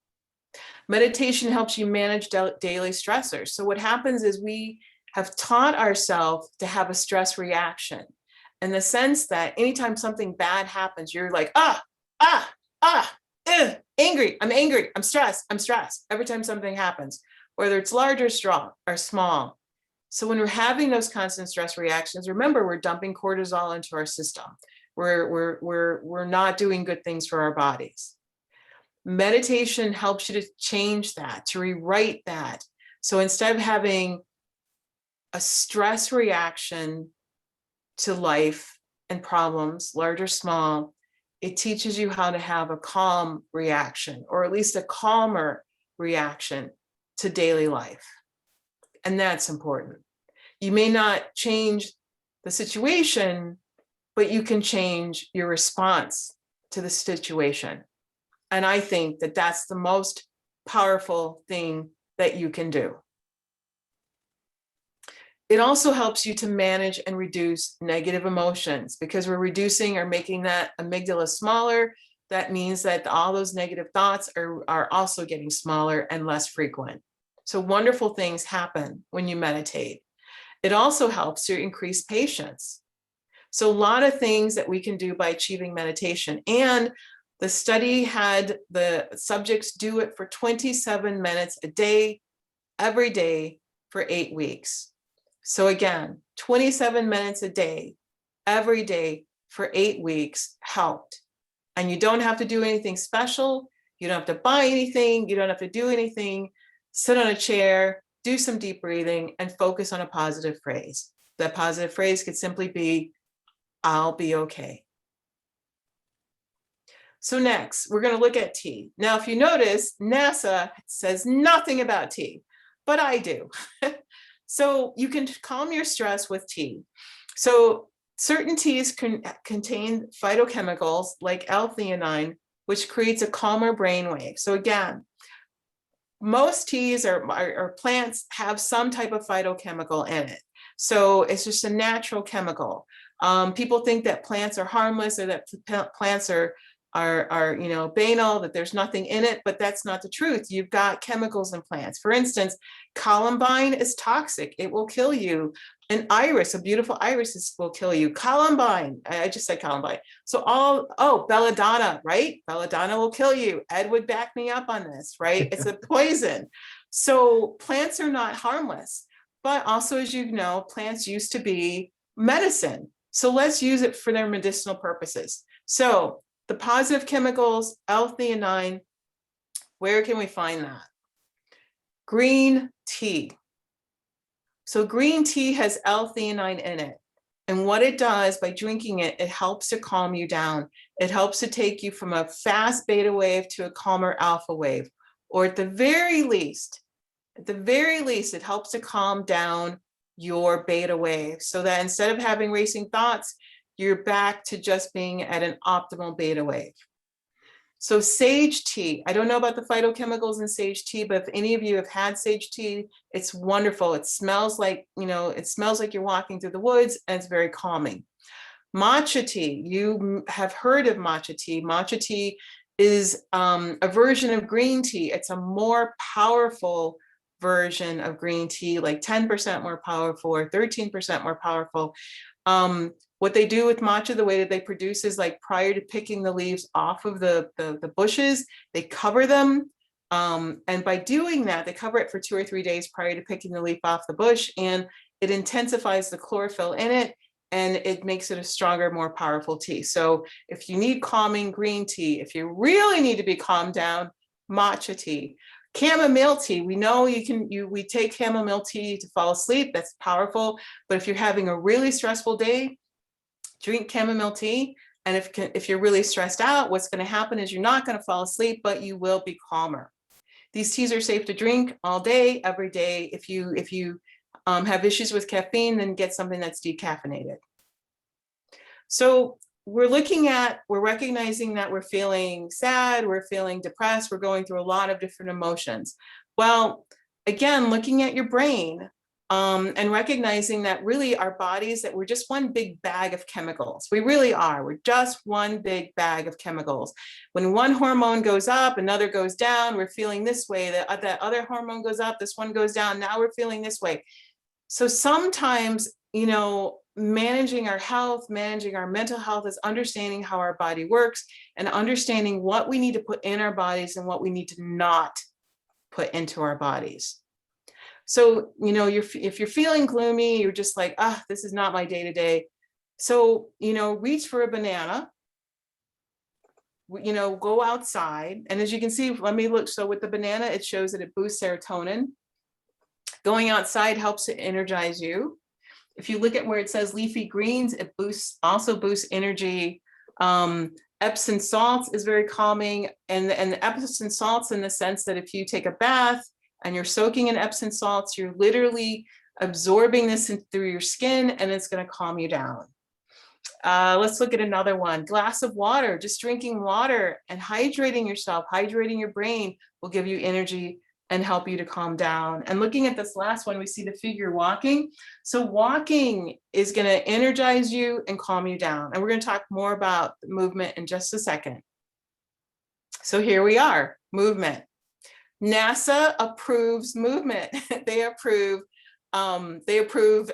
Meditation helps you manage daily stressors. So what happens is we have taught ourselves to have a stress reaction in the sense that anytime something bad happens, you're like, angry, I'm stressed. Every time something happens, whether it's large or strong or small. So when we're having those constant stress reactions, remember, we're dumping cortisol into our system. We're not doing good things for our bodies. Meditation helps you to change that, to rewrite that. So instead of having a stress reaction to life and problems, large or small, it teaches you how to have a calm reaction, or at least a calmer reaction to daily life. And that's important. You may not change the situation, but you can change your response to the situation. And I think that that's the most powerful thing that you can do. It also helps you to manage and reduce negative emotions because we're reducing or making that amygdala smaller. that means that all those negative thoughts are also getting smaller and less frequent. So wonderful things happen when you meditate. It also helps to increase patience. So a lot of things that we can do by achieving meditation. And the study had the subjects do it for 27 minutes a day, every day for 8 weeks. So again, 27 minutes a day, every day for 8 weeks helped. And you don't have to do anything special. You don't have to buy anything. You don't have to do anything. Sit on a chair, do some deep breathing, and focus on a positive phrase. That positive phrase could simply be, I'll be okay. So next, we're going to look at tea. Now, if you notice, NASA says nothing about tea, but I do. So you can calm your stress with tea. So certain teas contain phytochemicals like L-theanine, which creates a calmer brainwave. So again, most teas or plants have some type of phytochemical in it. So it's just a natural chemical. People think that plants are harmless or that plants are banal, that there's nothing in it, but that's not the truth. You've got chemicals in plants. For instance, columbine is toxic. It will kill you. An iris, a beautiful iris will kill you. Columbine, I just said columbine. So belladonna, right? Belladonna will kill you. Ed would back me up on this, right? It's a poison. So plants are not harmless, but also, as you know, plants used to be medicine. So let's use it for their medicinal purposes. So the positive chemicals, L-theanine, where can we find that? Green tea. So green tea has L-theanine in it. And what it does by drinking it, it helps to calm you down. It helps to take you from a fast beta wave to a calmer alpha wave. Or at the very least, it helps to calm down your beta wave so that instead of having racing thoughts, you're back to just being at an optimal beta wave. So sage tea, I don't know about the phytochemicals in sage tea, but if any of you have had sage tea, it's wonderful. It smells like, you're walking through the woods, and it's very calming. Matcha tea, you have heard of matcha tea. Matcha tea is a version of green tea. It's a more powerful version of green tea, like 10% more powerful or 13% more powerful. What they do with matcha, the way that they produce is like prior to picking the leaves off of the bushes, they cover them. And by doing that, they cover it for 2 or 3 days prior to picking the leaf off the bush, and it intensifies the chlorophyll in it, and it makes it a stronger, more powerful tea. So if you need calming, green tea. If you really need to be calmed down, matcha tea. Chamomile tea, we know we take chamomile tea to fall asleep. That's powerful. But if you're having a really stressful day, drink chamomile tea. And if you're really stressed out, what's going to happen is you're not going to fall asleep, but you will be calmer. These teas are safe to drink all day, every day. If you have issues with caffeine, then get something that's decaffeinated. So we're recognizing that we're feeling sad, we're feeling depressed, we're going through a lot of different emotions. Well, again, looking at your brain, and recognizing that really our bodies, that we're just one big bag of chemicals. We really are. We're just one big bag of chemicals. When one hormone goes up, another goes down, we're feeling this way. That other hormone goes up, this one goes down, now we're feeling this way. So sometimes, managing our health, managing our mental health is understanding how our body works and understanding what we need to put in our bodies and what we need to not put into our bodies. So, if you're feeling gloomy, you're just like, this is not my day to day. So, reach for a banana, go outside. And as you can see, let me look. So with the banana, it shows that it boosts serotonin. Going outside helps to energize you. If you look at where it says leafy greens, it also boosts energy. Epsom salts is very calming. And the Epsom salts in the sense that if you take a bath, and you're soaking in Epsom salts, you're literally absorbing this through your skin, and it's going to calm you down. Let's look at another one. Glass of water. Just drinking water and hydrating yourself, hydrating your brain will give you energy and help you to calm down. And looking at this last one, we see the figure walking. So walking is going to energize you and calm you down. And we're going to talk more about movement in just a second. So here we are, movement. NASA approves movement. They approve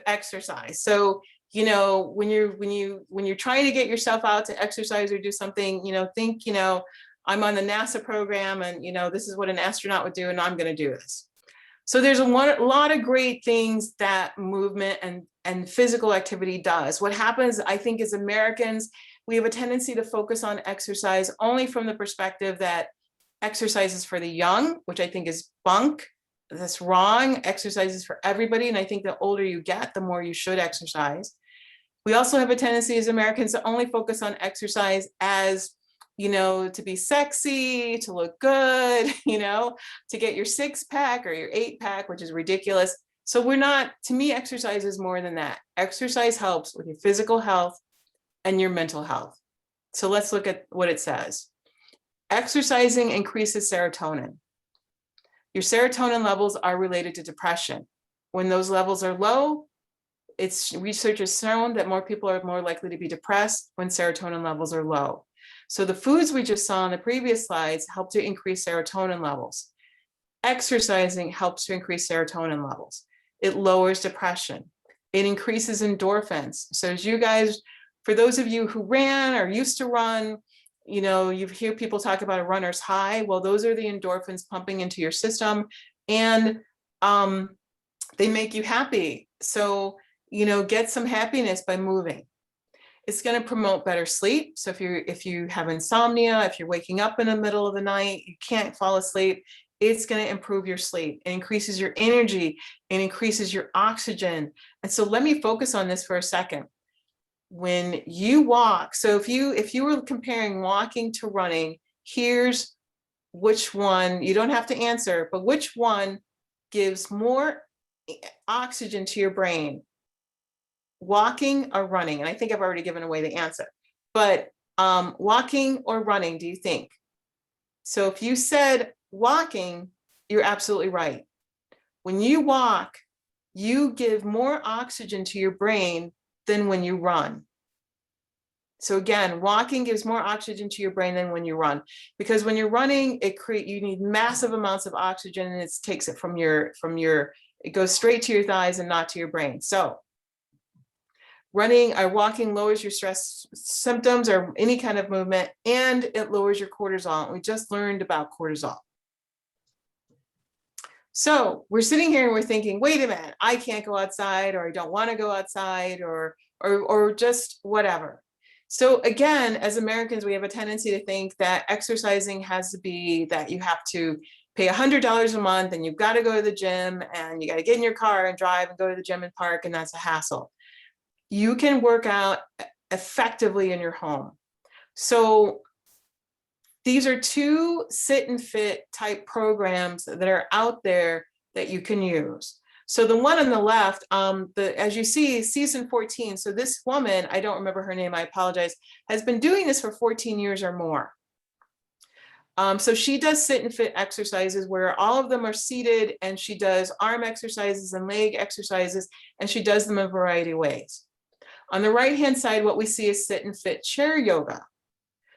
exercise. So, you know, when you're trying to get yourself out to exercise or do something, you know, think, you know, I'm on the NASA program and, you know, this is what an astronaut would do and I'm going to do this. So there's a lot of great things that movement and physical activity does. What happens, I think, as Americans, we have a tendency to focus on exercise only from the perspective that exercise is for the young, which I think is bunk. That's wrong. Exercise is for everybody. And I think the older you get, the more you should exercise. We also have a tendency as Americans to only focus on exercise as, you know, to be sexy, to look good, you know, to get your 6-pack or your 8-pack, which is ridiculous. So we're not, to me, exercise is more than that. Exercise helps with your physical health and your mental health. So let's look at what it says. Exercising increases serotonin. Your serotonin levels are related to depression. When those levels are low, research has shown that more people are more likely to be depressed when serotonin levels are low. So the foods we just saw in the previous slides help to increase serotonin levels. Exercising helps to increase serotonin levels. It lowers depression. It increases endorphins. So as you guys, for those of you who ran or used to run, you know, you hear people talk about a runner's high. Well, those are the endorphins pumping into your system and they make you happy. So, you know, get some happiness by moving. It's going to promote better sleep. So if you have insomnia, if you're waking up in the middle of the night, you can't fall asleep, it's going to improve your sleep. It increases your energy, it increases your oxygen. And so let me focus on this for a second. When you walk, so if you were comparing walking to running, here's which one, you don't have to answer, but which one gives more oxygen to your brain, walking or running? And I think I've already given away the answer, but walking or running, do you think? So if you said walking, you're absolutely right. When you walk, you give more oxygen to your brain than when you run. So again, walking gives more oxygen to your brain than when you run, because when you're running, you need massive amounts of oxygen and it takes it it goes straight to your thighs and not to your brain. So running or walking lowers your stress symptoms or any kind of movement, and it lowers your cortisol. We just learned about cortisol. So we're sitting here and we're thinking, wait a minute, I can't go outside, or I don't want to go outside, or just whatever. So again, as Americans, we have a tendency to think that exercising has to be that you have to pay $100 a month and you've got to go to the gym and you got to get in your car and drive and go to the gym and park, and that's a hassle. You can work out effectively in your home. So these are 2 sit and fit type programs that are out there that you can use. So the one on the left, as you see, season 14. So this woman, I don't remember her name, I apologize, has been doing this for 14 years or more. So she does sit and fit exercises where all of them are seated, and she does arm exercises and leg exercises, and she does them in a variety of ways. On the right-hand side, what we see is sit and fit chair yoga.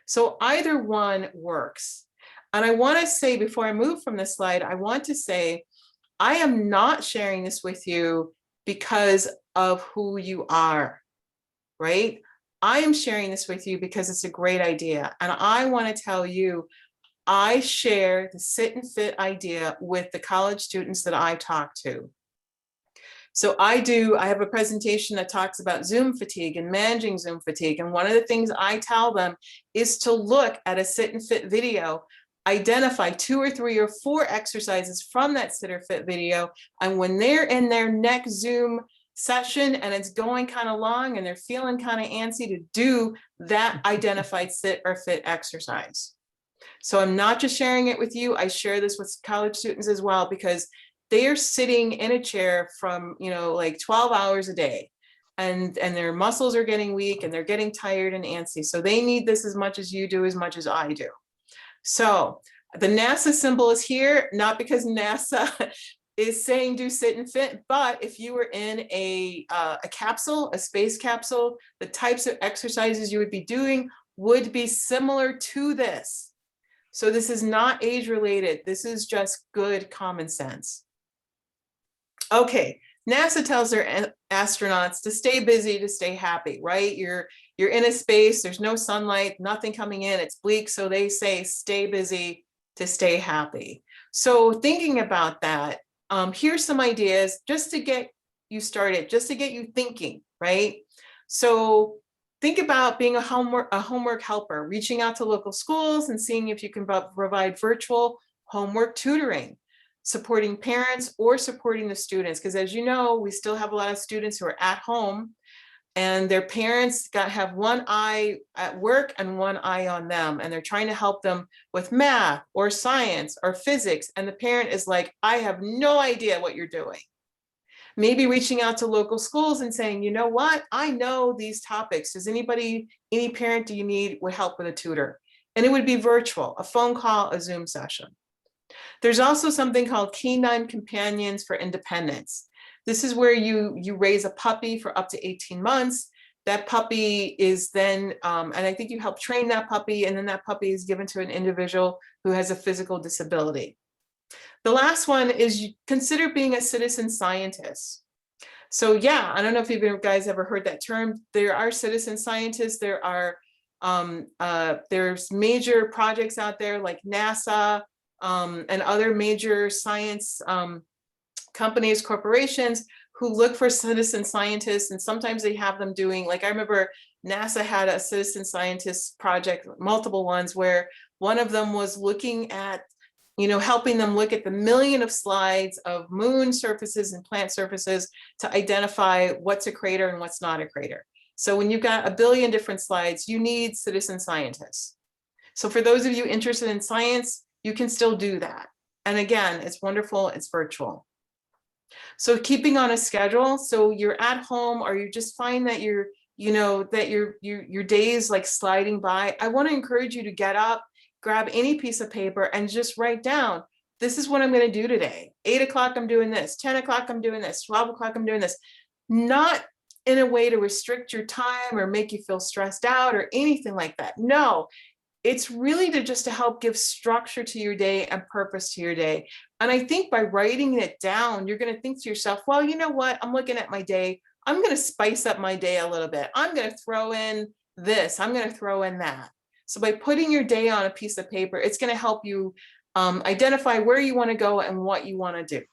So either one works. And I want to say, before I move from this slide, I want to say, I am not sharing this with you because of who you are, right? I am sharing this with you because it's a great idea. And I want to tell you, I share the sit and fit idea with the college students that I talk to. So I have a presentation that talks about Zoom fatigue and managing Zoom fatigue. And one of the things I tell them is to look at a sit and fit video, identify 2 or 3 or 4 exercises from that sit or fit video. And when they're in their next Zoom session and it's going kind of long and they're feeling kind of antsy, to do that identified sit or fit exercise. So I'm not just sharing it with you, I share this with college students as well, because they are sitting in a chair from, like 12 hours a day, and their muscles are getting weak and they're getting tired and antsy. So they need this as much as you do, as much as I do. So the NASA symbol is here, not because NASA is saying do sit and fit, but if you were in a capsule, a space capsule, the types of exercises you would be doing would be similar to this. So this is not age related. This is just good common sense. Okay, NASA tells their astronauts to stay busy, to stay happy, right? You're in a space, there's no sunlight, nothing coming in, it's bleak. So they say, stay busy to stay happy. So thinking about that, here's some ideas just to get you started, just to get you thinking, right? So think about being a homework helper, reaching out to local schools and seeing if you can provide virtual homework tutoring, supporting parents or supporting the students. Because as you know, we still have a lot of students who are at home and their parents have one eye at work and one eye on them. And they're trying to help them with math or science or physics. And the parent is like, I have no idea what you're doing. Maybe reaching out to local schools and saying, you know what, I know these topics. Does any parent do you need would help with a tutor? And it would be virtual, a phone call, a Zoom session. There's also something called Canine Companions for Independence. This is where you raise a puppy for up to 18 months. That puppy is then, and I think you help train that puppy, and then that puppy is given to an individual who has a physical disability. The last one is you consider being a citizen scientist. So yeah, I don't know if you guys ever heard that term. There are citizen scientists. There are there's major projects out there like NASA and other major science companies, corporations who look for citizen scientists, and sometimes they have them doing, like I remember NASA had a citizen scientist project, multiple ones, where one of them was looking at, helping them look at the million of slides of moon surfaces and plant surfaces to identify what's a crater and what's not a crater. So when you've got a billion different slides, you need citizen scientists. So for those of you interested in science, you can still do that. And again, it's wonderful, it's virtual. So keeping on a schedule, so you're at home or you just find that your day is like sliding by. I want to encourage you to get up, grab any piece of paper and just write down, this is what I'm going to do today. 8 o'clock, I'm doing this. 10 o'clock, I'm doing this. 12 o'clock, I'm doing this. Not in a way to restrict your time or make you feel stressed out or anything like that. No, it's really to help give structure to your day and purpose to your day. And I think by writing it down, you're going to think to yourself, well, you know what? I'm looking at my day. I'm going to spice up my day a little bit. I'm going to throw in this. I'm going to throw in that. So by putting your day on a piece of paper, it's going to help you identify where you want to go and what you want to do.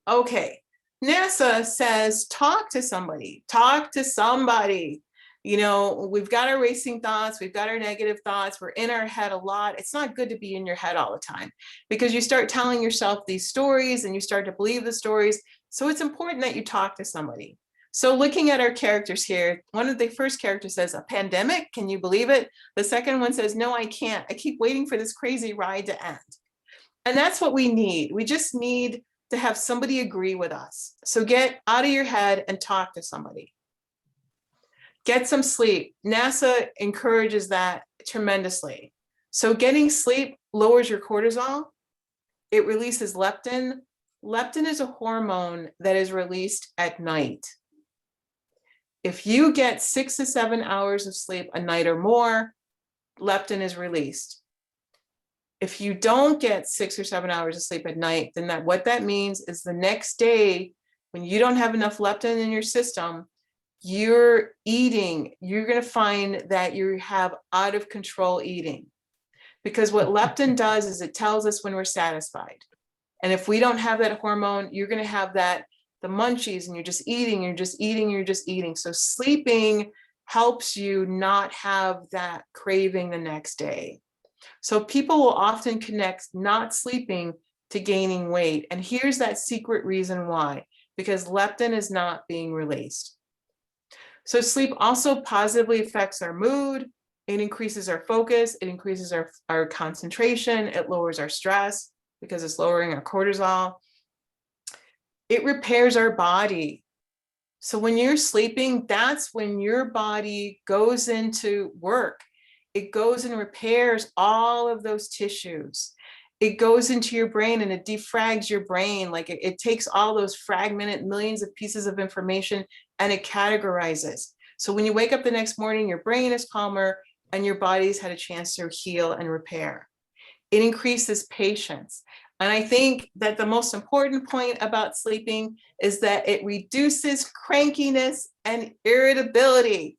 Okay, NASA says, talk to somebody, talk to somebody. We've got our racing thoughts, we've got our negative thoughts, we're in our head a lot. It's not good to be in your head all the time because you start telling yourself these stories and you start to believe the stories. So it's important that you talk to somebody. So looking at our characters here, one of the first characters says, a pandemic, can you believe it? The second one says, no, I can't. I keep waiting for this crazy ride to end. And that's what we need. We just need to have somebody agree with us. So get out of your head and talk to somebody. Get some sleep. NASA encourages that tremendously. So getting sleep lowers your cortisol. It releases leptin. Leptin is a hormone that is released at night. If you get 6 to 7 hours of sleep a night or more, leptin is released. If you don't get 6 or 7 hours of sleep at night, then what that means is the next day, when you don't have enough leptin in your system, you're eating, you're going to find that you have out of control eating. Because what leptin does is it tells us when we're satisfied. And if we don't have that hormone, you're going to have the munchies and you're just eating, you're just eating, you're just eating. So sleeping helps you not have that craving the next day. So people will often connect not sleeping to gaining weight. And here's that secret reason why, because leptin is not being released. So sleep also positively affects our mood. It increases our focus. It increases our concentration. It lowers our stress because it's lowering our cortisol. It repairs our body. So when you're sleeping, that's when your body goes into work. It goes and repairs all of those tissues. It goes into your brain and it defrags your brain. Like it takes all those fragmented millions of pieces of information and it categorizes. So when you wake up the next morning, your brain is calmer, and your body's had a chance to heal and repair. It increases patience. And I think that the most important point about sleeping is that it reduces crankiness and irritability.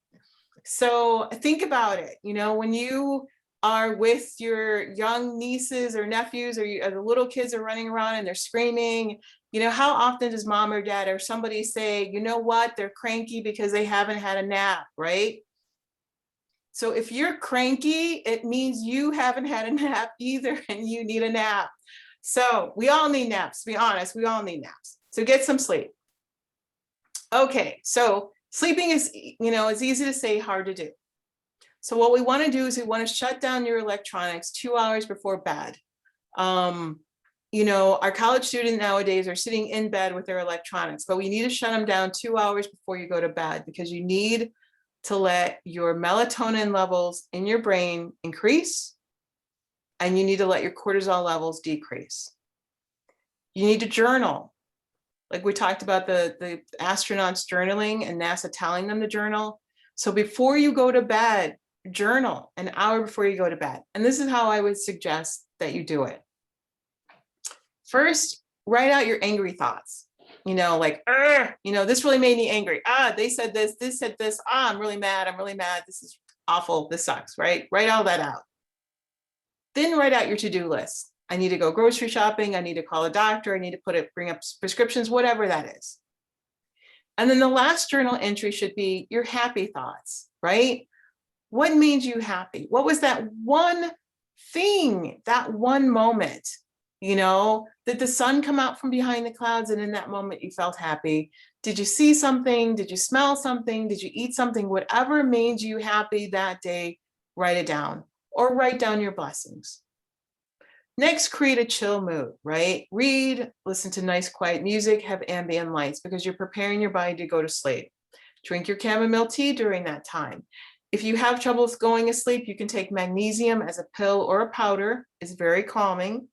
So think about it, you know, when you are with your young nieces or nephews, or the little kids are running around and they're screaming, you know, how often does mom or dad or somebody say, you know what, they're cranky because they haven't had a nap, right? So if you're cranky, it means you haven't had a nap either, and you need a nap. So we all need naps, to be honest, we all need naps. So get some sleep. Okay, so sleeping is, you know, it's easy to say, hard to do. So what we want to do is we want to shut down your electronics 2 hours before bed. You know, our college students nowadays are sitting in bed with their electronics, but we need to shut them down 2 hours before you go to bed, because you need to let your melatonin levels in your brain increase, and you need to let your cortisol levels decrease. You need to journal. Like we talked about the astronauts journaling and NASA telling them to journal. So before you go to bed, journal an hour before you go to bed. And this is how I would suggest that you do it. First, write out your angry thoughts. You know, like, you know, this really made me angry. They said this said this. I'm really mad. This is awful. This sucks, right? Write all that out. Then write out your to-do list. I need to go grocery shopping. I need to call a doctor. I need to bring up prescriptions, whatever that is. And then the last journal entry should be your happy thoughts, right? What made you happy? What was that one thing, that one moment? You know, did the sun come out from behind the clouds and in that moment you felt happy? Did you see something? Did you smell something? Did you eat something? Whatever made you happy that day, write it down, or write down your blessings. Next, create a chill mood, right? Read, listen to nice quiet music, have ambient lights, because you're preparing your body to go to sleep. Drink your chamomile tea during that time. If you have trouble going to sleep, you can take magnesium as a pill or a powder. It's very calming.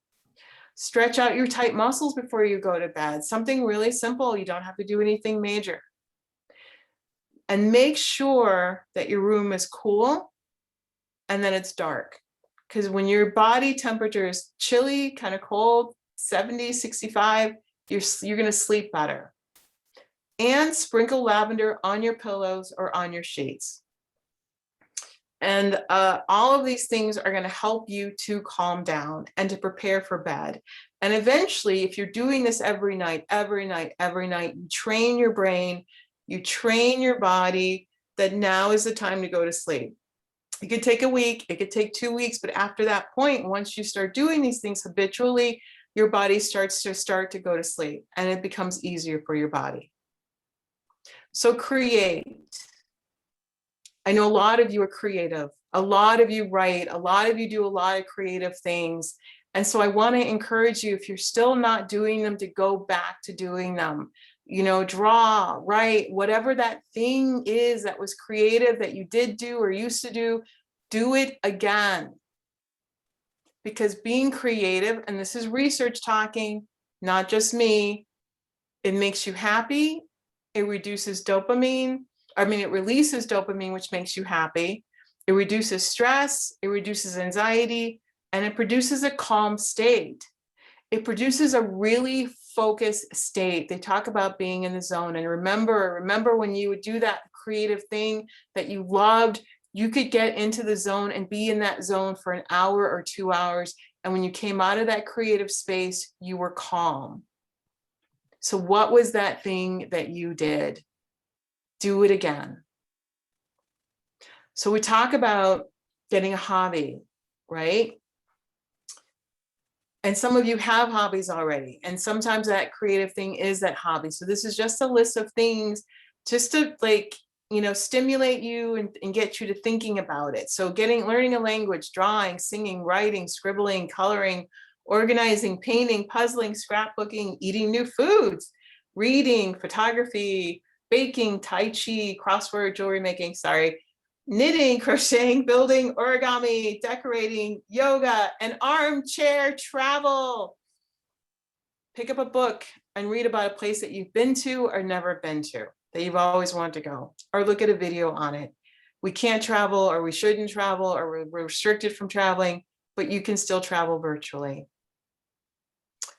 Stretch out your tight muscles before you go to bed. Something really simple. You don't have to do anything major. And make sure that your room is cool and that it's dark. Because when your body temperature is chilly, kind of cold, 70, 65, you're going to sleep better. And sprinkle lavender on your pillows or on your sheets. And all of these things are going to help you to calm down and to prepare for bed. And eventually, if you're doing this every night, you train your brain, you train your body that now is the time to go to sleep. It could take a week, it could take 2 weeks, but after that point, once you start doing these things habitually, your body starts to go to sleep, and it becomes easier for your body. So create. I know a lot of you are creative. A lot of you write. A lot of you do a lot of creative things. And so I want to encourage you, if you're still not doing them, to go back to doing them. You know, draw, write, whatever that thing is that was creative that you did do or used to do it again. Because being creative, and this is research talking, not just me, it makes you happy. It reduces dopamine. It releases dopamine, which makes you happy. It reduces stress, it reduces anxiety, and it produces a calm state. It produces a really focused state. They talk about being in the zone. And remember when you would do that creative thing that you loved, you could get into the zone and be in that zone for an hour or 2 hours. And when you came out of that creative space, you were calm. So what was that thing that you did? Do it again. So we talk about getting a hobby, right? And some of you have hobbies already. And sometimes that creative thing is that hobby. So this is just a list of things just to stimulate you and get you to thinking about it. So learning a language, drawing, singing, writing, scribbling, coloring, organizing, painting, puzzling, scrapbooking, eating new foods, reading, photography, baking, tai chi, crossword, jewelry making, knitting, crocheting, building, origami, decorating, yoga, and armchair travel. Pick up a book and read about a place that you've been to or never been to, that you've always wanted to go, or look at a video on it. we can't travel or we shouldn't travel or we're restricted from traveling, but you can still travel virtually.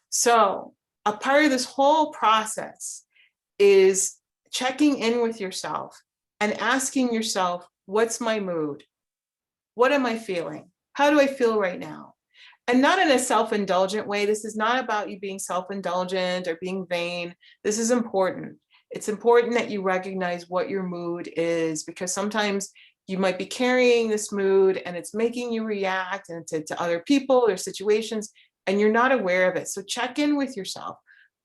So a part of this whole process is checking in with yourself and asking yourself, what's my mood? What am I feeling? How do I feel right now? And not in a self-indulgent way. This is not about you being self-indulgent or being vain. This is important. It's important that you recognize what your mood is, because sometimes you might be carrying this mood and it's making you react and to other people or situations, and you're not aware of it. So check in with yourself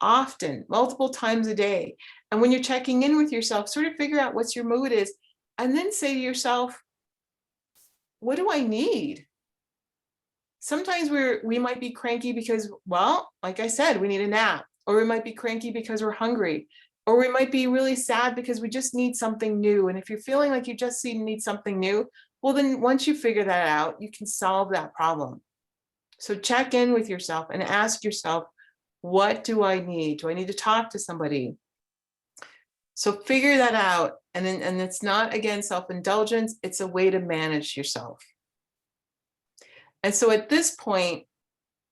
often, multiple times a day. And when you're checking in with yourself, sort of figure out what your mood is, and then say to yourself, what do I need? Sometimes we might be cranky because, well, like I said, we need a nap, or we might be cranky because we're hungry, or we might be really sad because we just need something new. And if you're feeling like you just need something new, well, then once you figure that out, you can solve that problem. So check in with yourself and ask yourself, what do I need? Do I need to talk to somebody? So figure that out. And it's not, again, self-indulgence. It's a way to manage yourself. And so at this point,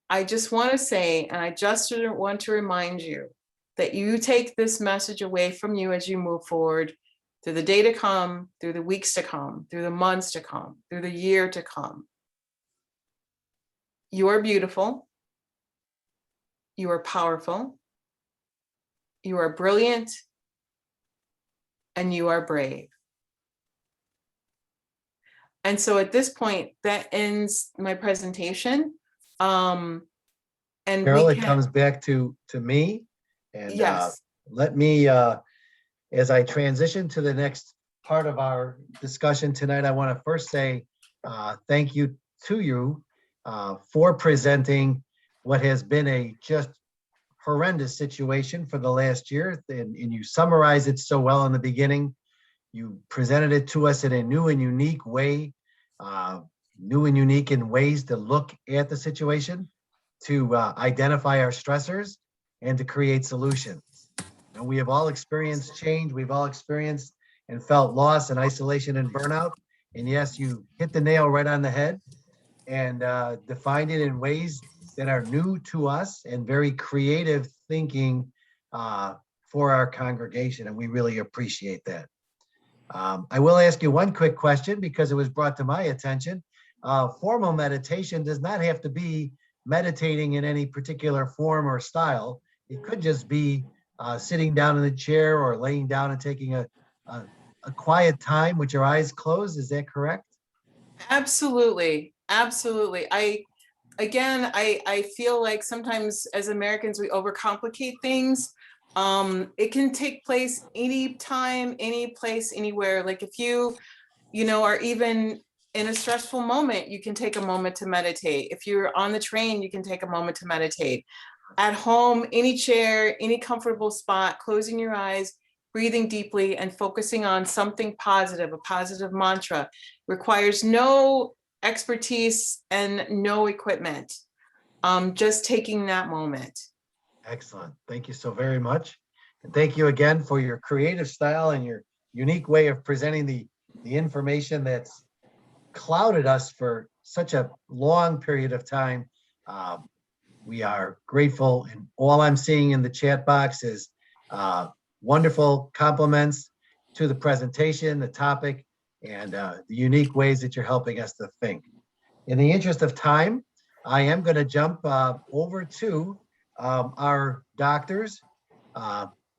I just want to say, and I just want to remind you that you take this message away from you as you move forward through the day to come, through the weeks to come, through the months to come, through the year to come. You are beautiful. You are powerful. You are brilliant. And you are brave. And so at this point, that ends my presentation. And Carol, it comes back to me. And yes. let me, as I transition to the next part of our discussion tonight, I want to first say thank you to you for presenting what has been a just horrendous situation for the last year. And you summarized it so well in the beginning. You presented it to us in a new and unique way, new and unique in ways to look at the situation, to identify our stressors, and to create solutions. And we have all experienced change. We've all experienced and felt loss and isolation and burnout. And yes, you hit the nail right on the head and defined it in ways that are new to us and very creative thinking for our congregation. And we really appreciate that. I will ask you one quick question because it was brought to my attention. Formal meditation does not have to be meditating in any particular form or style. It could just be sitting down in a chair or laying down and taking a quiet time with your eyes closed. Is that correct? Absolutely. Absolutely. I feel like sometimes as Americans, we overcomplicate things. It can take place anytime, any place, anywhere. Like if you are even in a stressful moment, you can take a moment to meditate. If you're on the train, you can take a moment to meditate. At home, any chair, any comfortable spot, closing your eyes, breathing deeply and focusing on something positive, a positive mantra, requires no expertise and no equipment. Just taking that moment. Excellent. Thank you so very much. And thank you again for your creative style and your unique way of presenting the information that's clouded us for such a long period of time. We are grateful, and all I'm seeing in the chat box is wonderful compliments to the presentation, the topic, and the unique ways that you're helping us to think. In the interest of time, I am going to jump over to our doctors.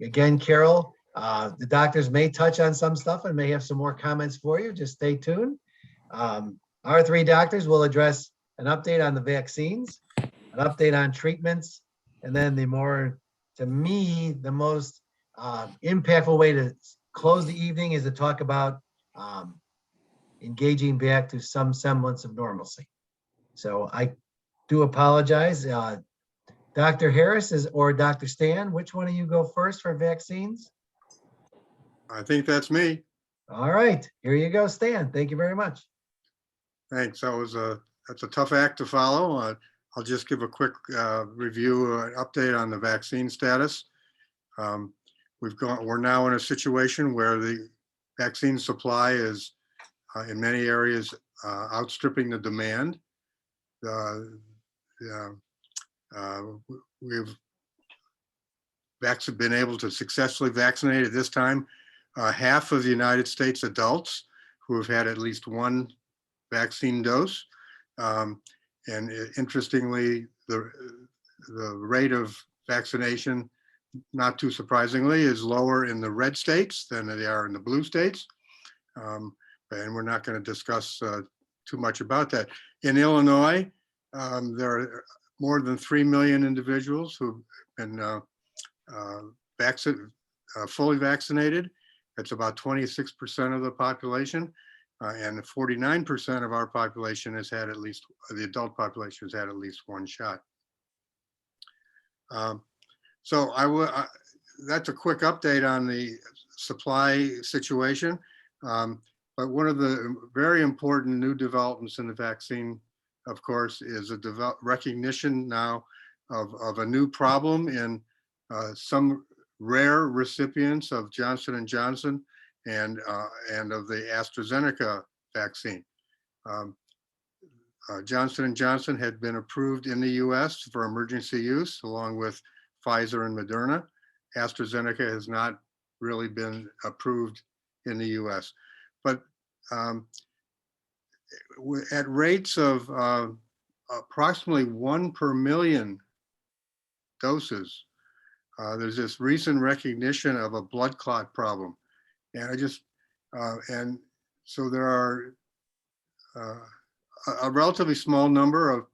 Again, Carol, the doctors may touch on some stuff and may have some more comments for you. Just stay tuned. Our three doctors will address an update on the vaccines, an update on treatments, and then to me, the most impactful way to close the evening is to talk about engaging back to some semblance of normalcy. So I do apologize. Dr. Harris or Dr. Stan, which one of you go first for vaccines? I think that's me. All right, here you go, Stan. Thank you very much. Thanks. That's a tough act to follow. I'll just give a quick review, update on the vaccine status. We're now in a situation where the vaccine supply is in many areas outstripping the demand. We've been able to successfully vaccinate at this time half of the United States adults who have had at least one vaccine dose. And interestingly, the rate of vaccination, not too surprisingly, is lower in the red states than they are in the blue states. And we're not going to discuss too much about that. In Illinois, there are more than 3 million individuals who've been fully vaccinated. It's about 26% of the population, and 49% of our population has had at least, the adult population has had at least one shot. So that's a quick update on the supply situation. But one of the very important new developments in the vaccine, of course, is a recognition now of a new problem in some rare recipients of Johnson & Johnson and of the AstraZeneca vaccine. Johnson & Johnson had been approved in the US for emergency use along with Pfizer and Moderna. AstraZeneca has not really been approved in the US. But at rates of approximately 1 per million doses, there's this recent recognition of a blood clot problem. And so there are a relatively small number of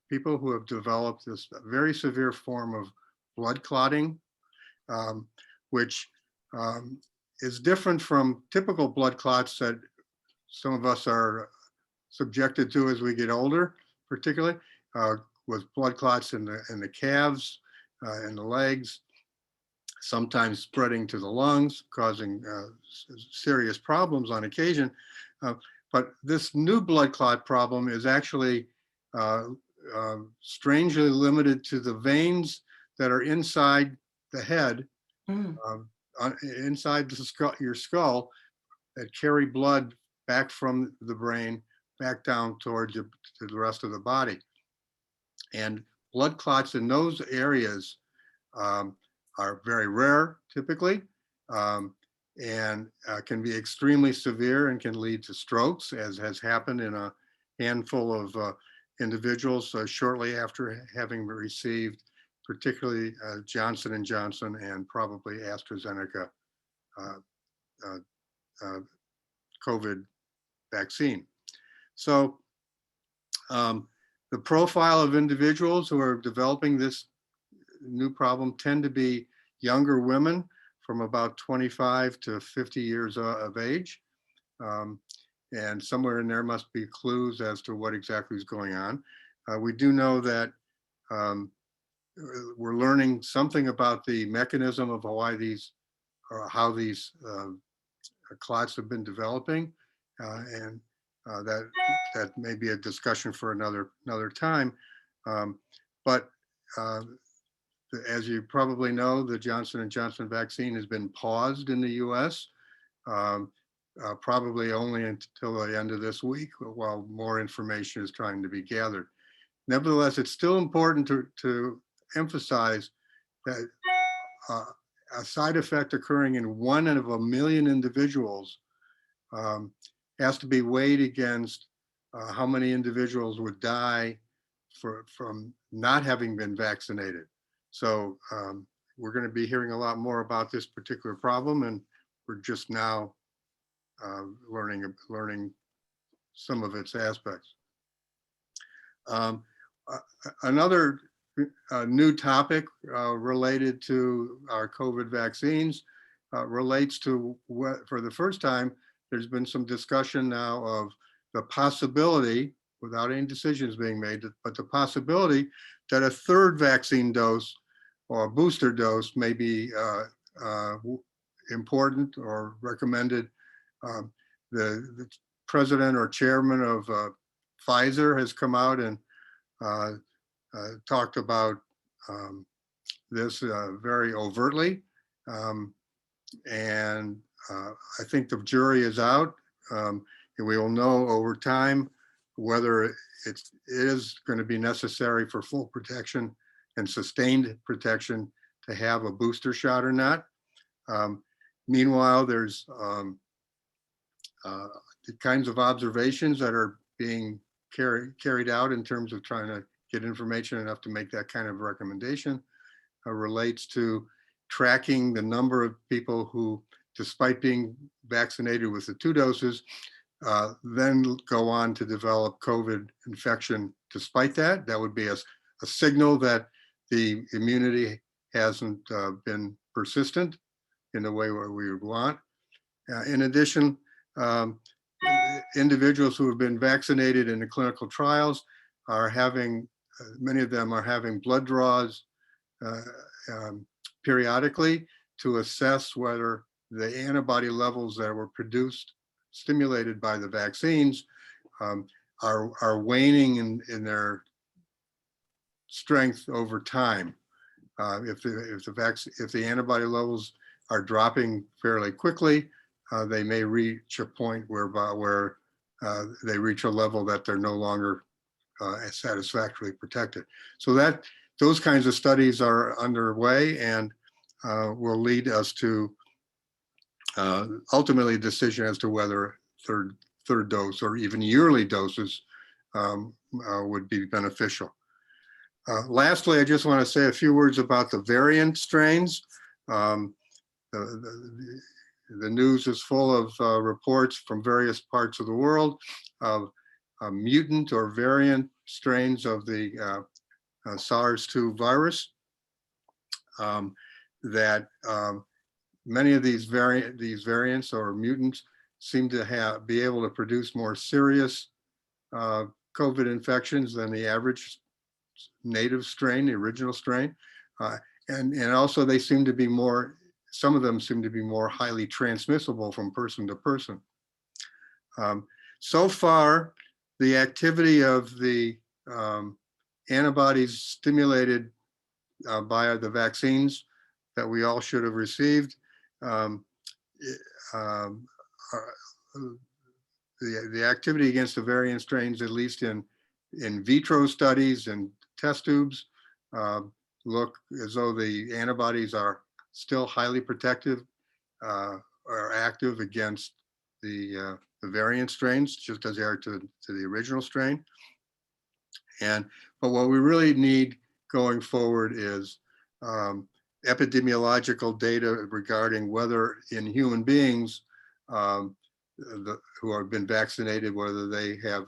people who have developed this very severe form of blood clotting, which is different from typical blood clots that some of us are subjected to as we get older, particularly with blood clots in the calves, in the legs, sometimes spreading to the lungs, causing serious problems on occasion. But this new blood clot problem is actually strangely limited to the veins that are inside the head, inside the skull, your skull, that carry blood back from the brain back down towards to the rest of the body. And blood clots in those areas are very rare, typically, and can be extremely severe and can lead to strokes, as has happened in a handful of individuals shortly after having received particularly Johnson & Johnson and probably AstraZeneca COVID vaccine. So the profile of individuals who are developing this new problem tend to be younger women from about 25 to 50 years of age. And somewhere in there must be clues as to what exactly is going on. We do know that we're learning something about the mechanism of how these clots have been developing, and that may be a discussion for another time. But as you probably know, the Johnson & Johnson vaccine has been paused in the US, probably only until the end of this week, while more information is trying to be gathered. Nevertheless, it's still important to emphasize that a side effect occurring in 1 in a million individuals has to be weighed against how many individuals would die from not having been vaccinated. So we're going to be hearing a lot more about this particular problem, and we're just now learning some of its aspects. Another new topic related to our COVID vaccines relates to what, for the first time, there's been some discussion now of the possibility, without any decisions being made, but the possibility that a third vaccine dose or a booster dose may be important or recommended. The president or chairman of Pfizer has come out and talked about this very overtly. And I think the jury is out. we will know over time whether it is going to be necessary for full protection and sustained protection to have a booster shot or not. Meanwhile, there's the kinds of observations that are being carried out in terms of trying to get information enough to make that kind of recommendation relates to tracking the number of people who, despite being vaccinated with the 2 doses, then go on to develop COVID infection despite that. That would be a signal that the immunity hasn't been persistent in the way we would want. In addition, individuals who have been vaccinated in the clinical trials are having, many of them are having blood draws periodically to assess whether the antibody levels that were stimulated by the vaccines are waning in their strength over time. If the antibody levels are dropping fairly quickly, they may reach a point where they reach a level that they're no longer satisfactorily protected. So those kinds of studies are underway and will lead us to ultimately a decision as to whether third dose or even yearly doses would be beneficial. Lastly, I just want to say a few words about the variant strains. The news is full of reports from various parts of the world of mutant or variant strains of the SARS-2 virus that many of these variants or mutants seem to be able to produce more serious COVID infections than the average native strain, the original strain. And also they seem to be some of them seem to be more highly transmissible from person to person. So far, the activity of the antibodies stimulated by the vaccines that we all should have received, the activity against the variant strains, at least in vitro studies and test tubes, look as though the antibodies are still highly protective or active against the variant strains, just as they are to the original strain. But what we really need going forward is epidemiological data regarding whether in human beings who have been vaccinated, whether they have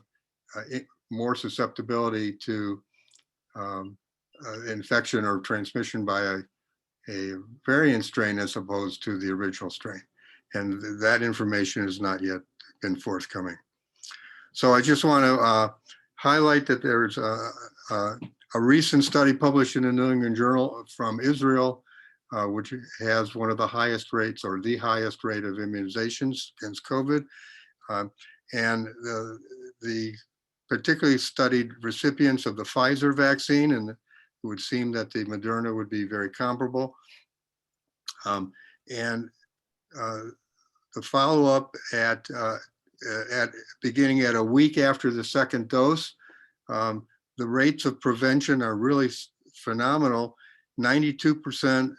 more susceptibility to infection or transmission by a variant strain as opposed to the original strain. And that information has not yet been forthcoming. So I just want to highlight that there's a recent study published in the New England Journal from Israel, which has one of the highest rates or the highest rate of immunizations against COVID. And the particularly studied recipients of the Pfizer vaccine, and it would seem that the Moderna would be very comparable. And the follow-up at beginning at a week after the second dose, the rates of prevention are really phenomenal. 92%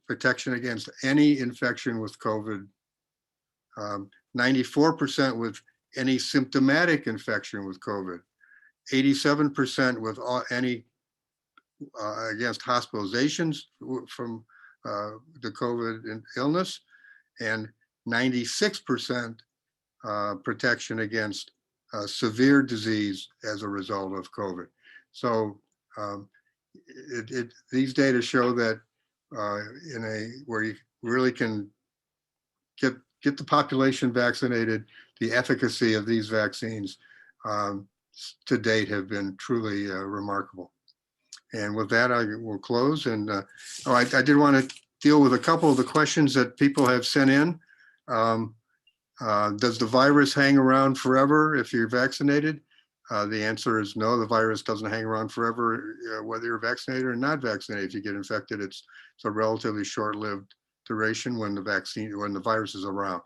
protection against any infection with COVID, 94% with any symptomatic infection with COVID, 87% with any against hospitalizations from the COVID illness, and 96% protection against severe disease as a result of COVID. So these data show that where you really can get the population vaccinated, the efficacy of these vaccines to date have been truly remarkable. And with that, I will close. And I did want to deal with a couple of the questions that people have sent in. Does the virus hang around forever if you're vaccinated? The answer is no, the virus doesn't hang around forever, whether you're vaccinated or not vaccinated. If you get infected, it's a relatively short-lived duration when the virus is around.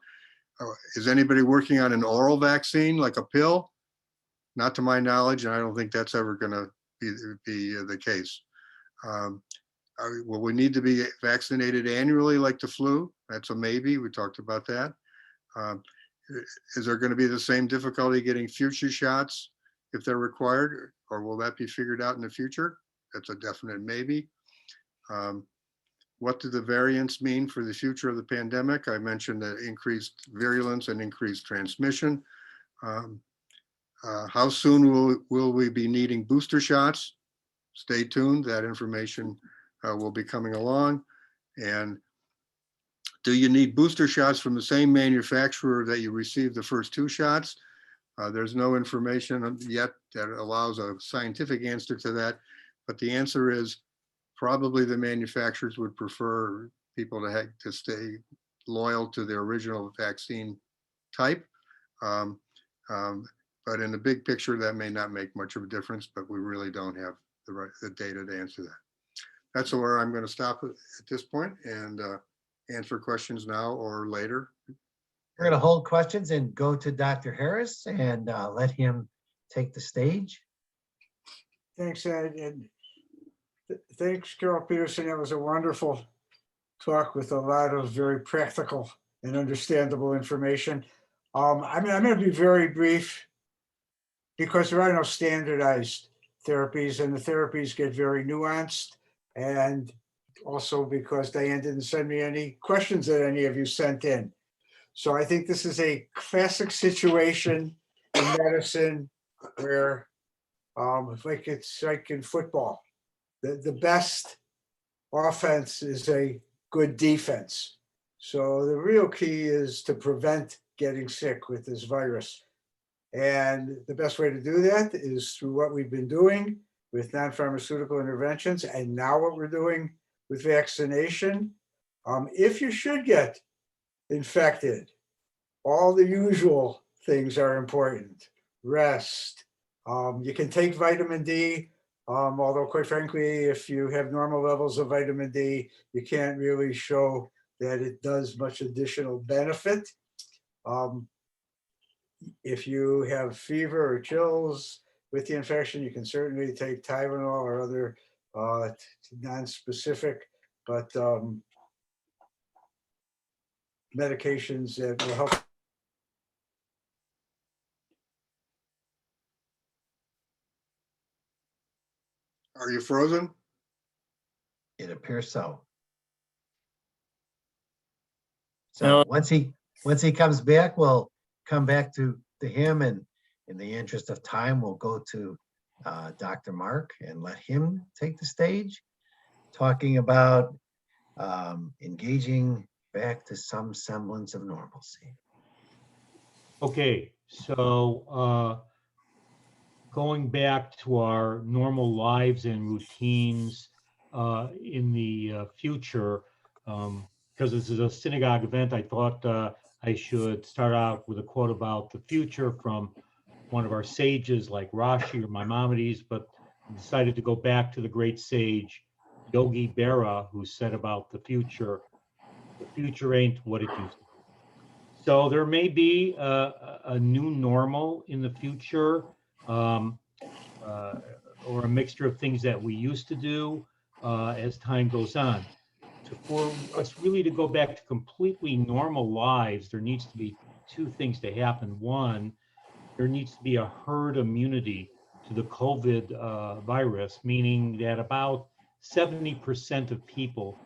Is anybody working on an oral vaccine, like a pill? Not to my knowledge, and I don't think that's ever going to be the case. Will we need to be vaccinated annually like the flu? That's a maybe. We talked about that. Is there going to be the same difficulty getting future shots if they're required, or will that be figured out in the future? That's a definite maybe. What do the variants mean for the future of the pandemic? I mentioned the increased virulence and increased transmission. How soon will we be needing booster shots? Stay tuned, that information will be coming along. And do you need booster shots from the same manufacturer that you received the first 2 shots? There's no information yet that allows a scientific answer to that, but the answer is probably the manufacturers would prefer people to stay loyal to their original vaccine type. But in the big picture, that may not make much of a difference, but we really don't have the data to answer that. That's where I'm going to stop at this point and answer questions now or later. We're going to hold questions and go to Dr. Harris and let him take the stage. Thanks, Ed, and thanks, Carol Peterson. That was a wonderful talk with a lot of very practical and understandable information. I'm going to be very brief because there are no standardized therapies, and the therapies get very nuanced, and also because Diane didn't send me any questions that any of you sent in. So I think this is a classic situation in medicine where like it's like in football, the best offense is a good defense. So the real key is to prevent getting sick with this virus. And the best way to do that is through what we've been doing with non-pharmaceutical interventions, and now what we're doing with vaccination. If you should get infected, all the usual things are important. Rest. You can take vitamin D, although quite frankly, if you have normal levels of vitamin D, you can't really show that it does much additional benefit. If you have fever or chills with the infection, you can certainly take Tylenol or other non-specific, but medications that will help. Are you frozen? It appears so. So once he comes back, we'll come back to him, and in the interest of time, we'll go to Dr. Mark and let him take the stage, talking about engaging back to some semblance of normalcy. Okay, so going back to our normal lives and routines in the future, because this is a synagogue event, I thought I should start out with a quote about the future from one of our sages like Rashi or Maimonides, but decided to go back to the great sage Yogi Berra, who said about the future ain't what it used to be. So there may be a new normal in the future, or a mixture of things that we used to do as time goes on. So for us really to go back to completely normal lives, there needs to be 2 things to happen. One, there needs to be a herd immunity to the COVID virus, meaning that about 70% of people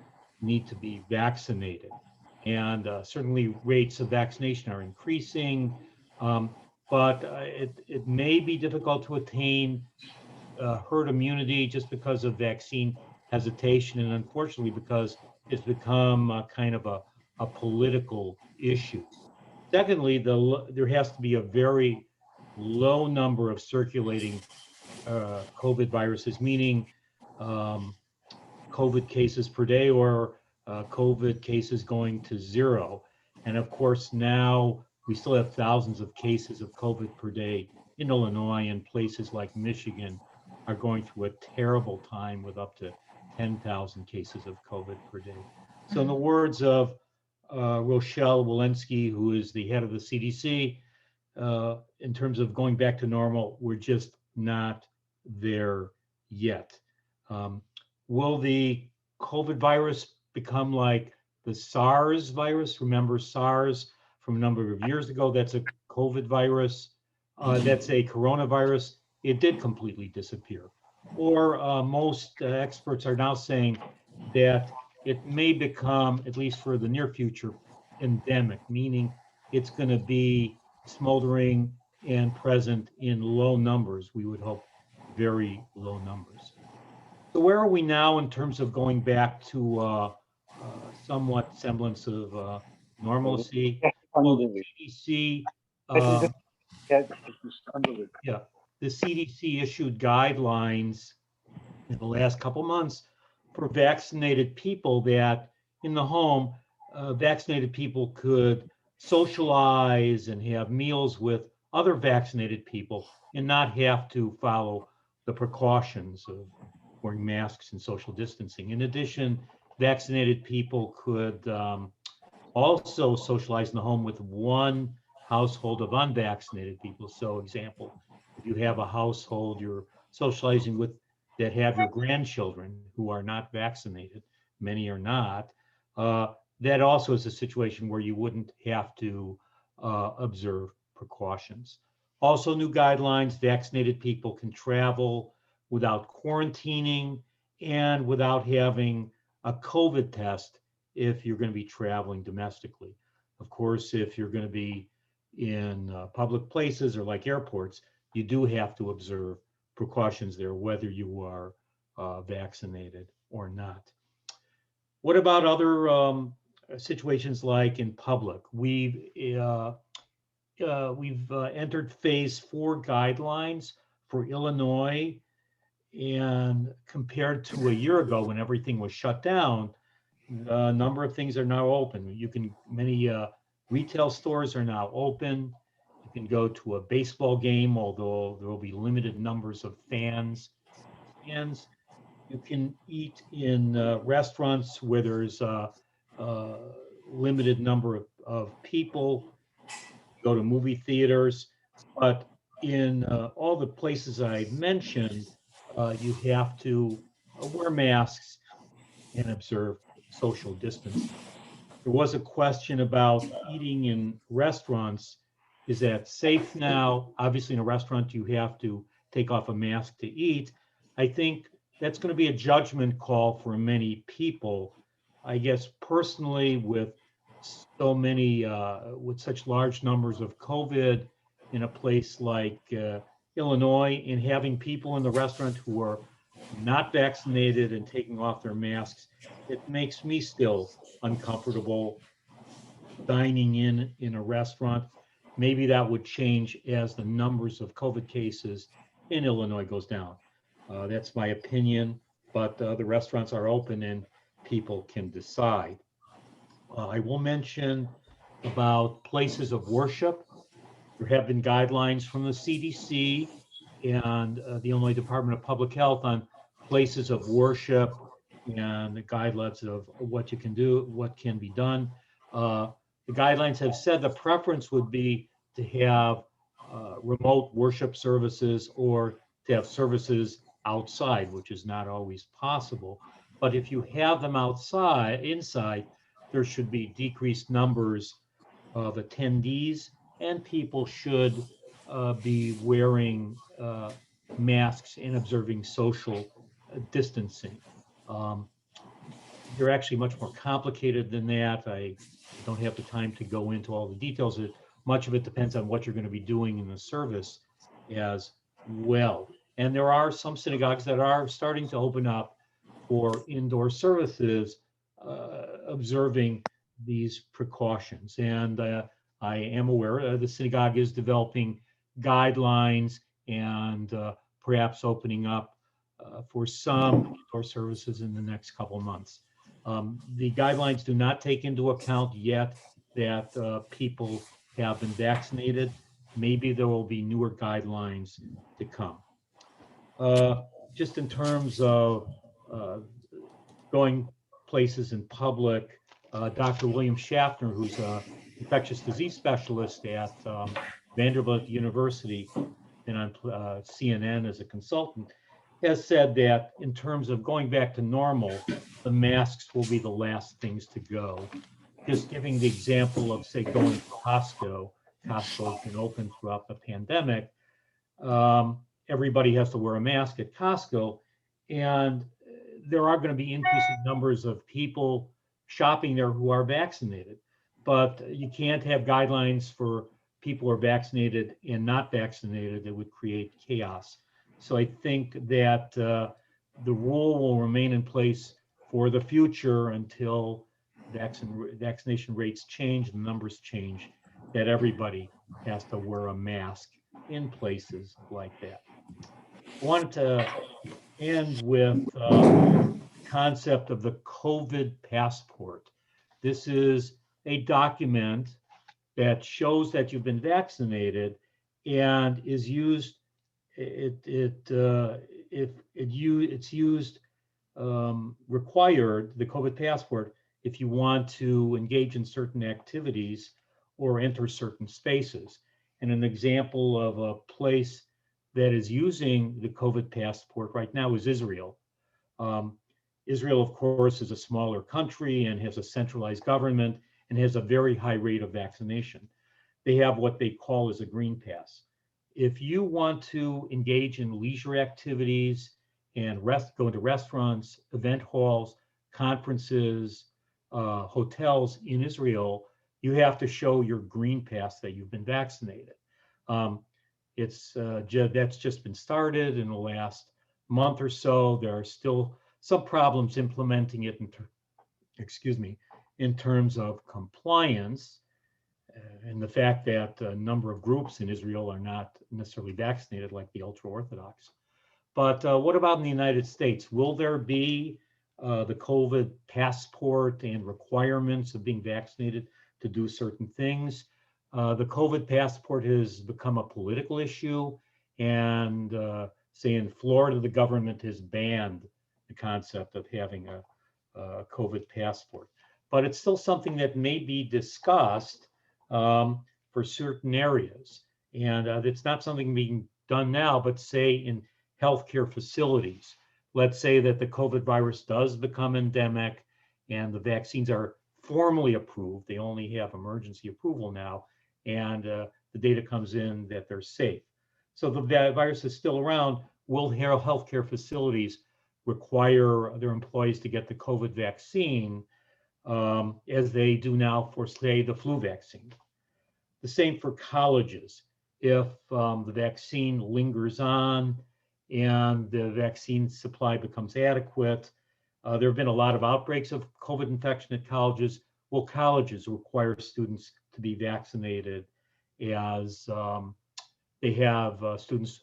need to be vaccinated. And certainly rates of vaccination are increasing, but it may be difficult to attain herd immunity just because of vaccine hesitation, and unfortunately because it's become kind of a political issue. Secondly, there has to be a very low number of circulating COVID viruses, meaning COVID cases per day or COVID cases going to 0. And of course, now we still have thousands of cases of COVID per day in Illinois, and places like Michigan are going through a terrible time with up to 10,000 cases of COVID per day. So in the words of Rochelle Walensky, who is the head of the CDC, in terms of going back to normal, we're just not there yet. Will the COVID virus become like the SARS virus? Remember SARS from a number of years ago? That's a COVID virus. That's a coronavirus. It did completely disappear. Or most experts are now saying that it may become, at least for the near future, endemic, meaning it's going to be smoldering and present in low numbers. We would hope very low numbers. So where are we now in terms of going back to somewhat semblance of normalcy? Well, the CDC, yeah, the CDC issued guidelines in the last couple months for vaccinated people that in the home, vaccinated people could socialize and have meals with other vaccinated people and not have to follow the precautions of wearing masks and social distancing. In addition, vaccinated people could also socialize in the home with one household of unvaccinated people. So example, if you have a household you're socializing with that have your grandchildren who are not vaccinated, many are not, that also is a situation where you wouldn't have to observe precautions. Also, new guidelines, vaccinated people can travel without quarantining and without having a COVID test if you're going to be traveling domestically. Of course, if you're going to be in public places or like airports, you do have to observe precautions there, whether you are vaccinated or not. What about other situations like in public? We've entered phase 4 guidelines for Illinois, and compared to a year ago when everything was shut down, a number of things are now open. Many retail stores are now open. You can go to a baseball game, although there will be limited numbers of fans. You can eat in restaurants where there's a limited number of people. Go to movie theaters, but in all the places I mentioned, you have to wear masks and observe social distancing. There was a question about eating in restaurants. Is that safe now? Obviously, in a restaurant, you have to take off a mask to eat. I think that's going to be a judgment call for many people. I guess personally, with so many, with such large numbers of COVID in a place like Illinois, and having people in the restaurant who are not vaccinated and taking off their masks, it makes me still uncomfortable dining in a restaurant. Maybe that would change as the numbers of COVID cases in Illinois goes down. That's my opinion, but the restaurants are open and people can decide. I will mention about places of worship. There have been guidelines from the CDC and the Illinois Department of Public Health on places of worship and the guidelines of what you can do, what can be done. The guidelines have said the preference would be to have remote worship services or to have services outside, which is not always possible. But if you have them inside, there should be decreased numbers of attendees, and people should be wearing masks and observing social distancing. They're actually much more complicated than that. I don't have the time to go into all the details. Much of it depends on what you're going to be doing in the service as well. And there are some synagogues that are starting to open up for indoor services, observing these precautions. And I am aware the synagogue is developing guidelines and perhaps opening up for some indoor services in the next couple of months. The guidelines do not take into account yet that people have been vaccinated. Maybe there will be newer guidelines to come. Just in terms of going places in public, Dr. William Schaffner, who's an infectious disease specialist at Vanderbilt University and on CNN as a consultant, has said that in terms of going back to normal, the masks will be the last things to go. Just giving the example of, say, going to Costco. Costco has been open throughout the pandemic. Everybody has to wear a mask at Costco, and there are going to be increasing numbers of people shopping there who are vaccinated. But you can't have guidelines for people who are vaccinated and not vaccinated. That would create chaos. So I think that the rule will remain in place for the future until vaccination rates change, the numbers change, that everybody has to wear a mask in places like that. I wanted to end with the concept of the COVID passport. This is a document that shows that you've been vaccinated and is used. It's used required, the COVID passport, if you want to engage in certain activities or enter certain spaces. And an example of a place that is using the COVID passport right now is Israel. Israel, of course, is a smaller country and has a centralized government and has a very high rate of vaccination. They have what they call as a green pass. If you want to engage in leisure activities and go into restaurants, event halls, conferences, hotels in Israel, you have to show your green pass that you've been vaccinated. That's just been started in the last month or so. There are still some problems implementing it in terms of compliance, and the fact that a number of groups in Israel are not necessarily vaccinated, like the ultra-Orthodox. But what about in the United States? Will there be the COVID passport and requirements of being vaccinated to do certain things? The COVID passport has become a political issue, and say in Florida, the government has banned the concept of having a COVID passport. But it's still something that may be discussed for certain areas. And it's not something being done now, but say in healthcare facilities. Let's say that the COVID virus does become endemic and the vaccines are formally approved. They only have emergency approval now, and the data comes in that they're safe. So the virus is still around. Will healthcare facilities require their employees to get the COVID vaccine as they do now for, say, the flu vaccine? The same for colleges. If the vaccine lingers on and the vaccine supply becomes adequate, there have been a lot of outbreaks of COVID infection at colleges. Will colleges require students to be vaccinated, as they have students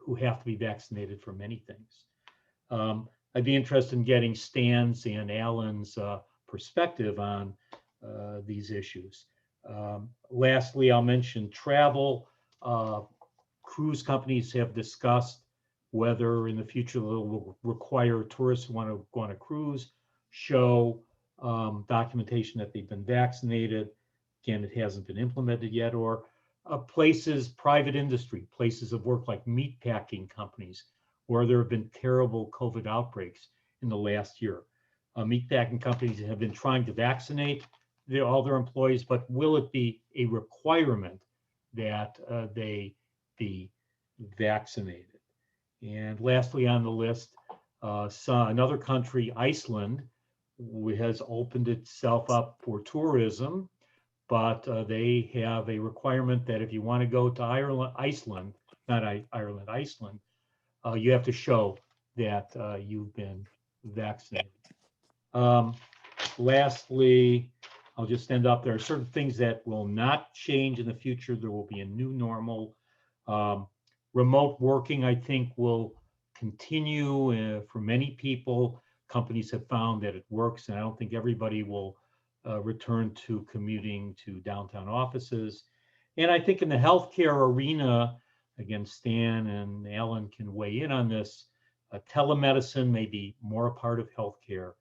who have to be vaccinated for many things? I'd be interested in getting Stan's and Alan's perspective on these issues. Lastly, I'll mention travel. Cruise companies have discussed whether in the future they'll require tourists who want to go on a cruise show documentation that they've been vaccinated. Again, it hasn't been implemented yet. Or places, private industry, places of work like meatpacking companies, where there have been terrible COVID outbreaks in the last year. Meatpacking companies have been trying to vaccinate all their employees, but will it be a requirement that they be vaccinated? And lastly on the list, another country, Iceland, has opened itself up for tourism, but they have a requirement that if you want to go to Iceland, you have to show that you've been vaccinated. Lastly, I'll just end up, there are certain things that will not change in the future. There will be a new normal. Remote working, I think, will continue for many people. Companies have found that it works, and I don't think everybody will return to commuting to downtown offices. And I think in the healthcare arena, again, Stan and Alan can weigh in on this, telemedicine may be more a part of healthcare,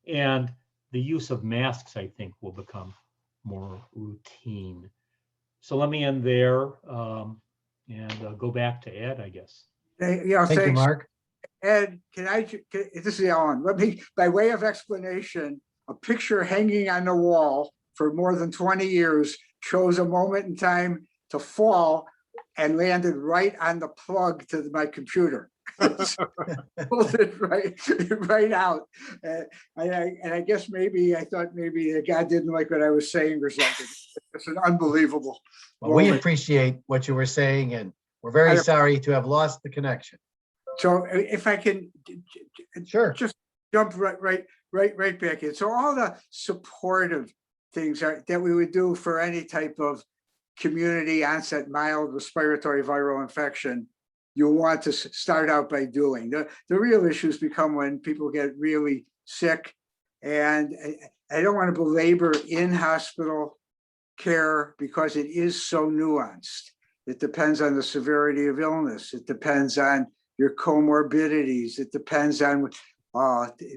and the use of masks, I think, will become more routine. So let me end there and go back to Ed, I guess. Yeah, Thank you, thanks. Mark. Ed, this is Alan. Let me, by way of explanation, a picture hanging on the wall for more than 20 years shows a moment in time to fall and landed right on the plug to my computer. Pulled it right out. And I guess I thought maybe the guy didn't like what I was saying or something. It's an unbelievable Well, we moment. appreciate what you were saying, and we're very sorry to have lost the connection. So if I can Sure. just jump right back in. So all the supportive things that we would do for any type of community onset mild respiratory viral infection, you want to start out by doing. The real issues become when people get really sick, and I don't want to belabor in-hospital care because it is so nuanced. It depends on the severity of illness. It depends on your comorbidities. It depends on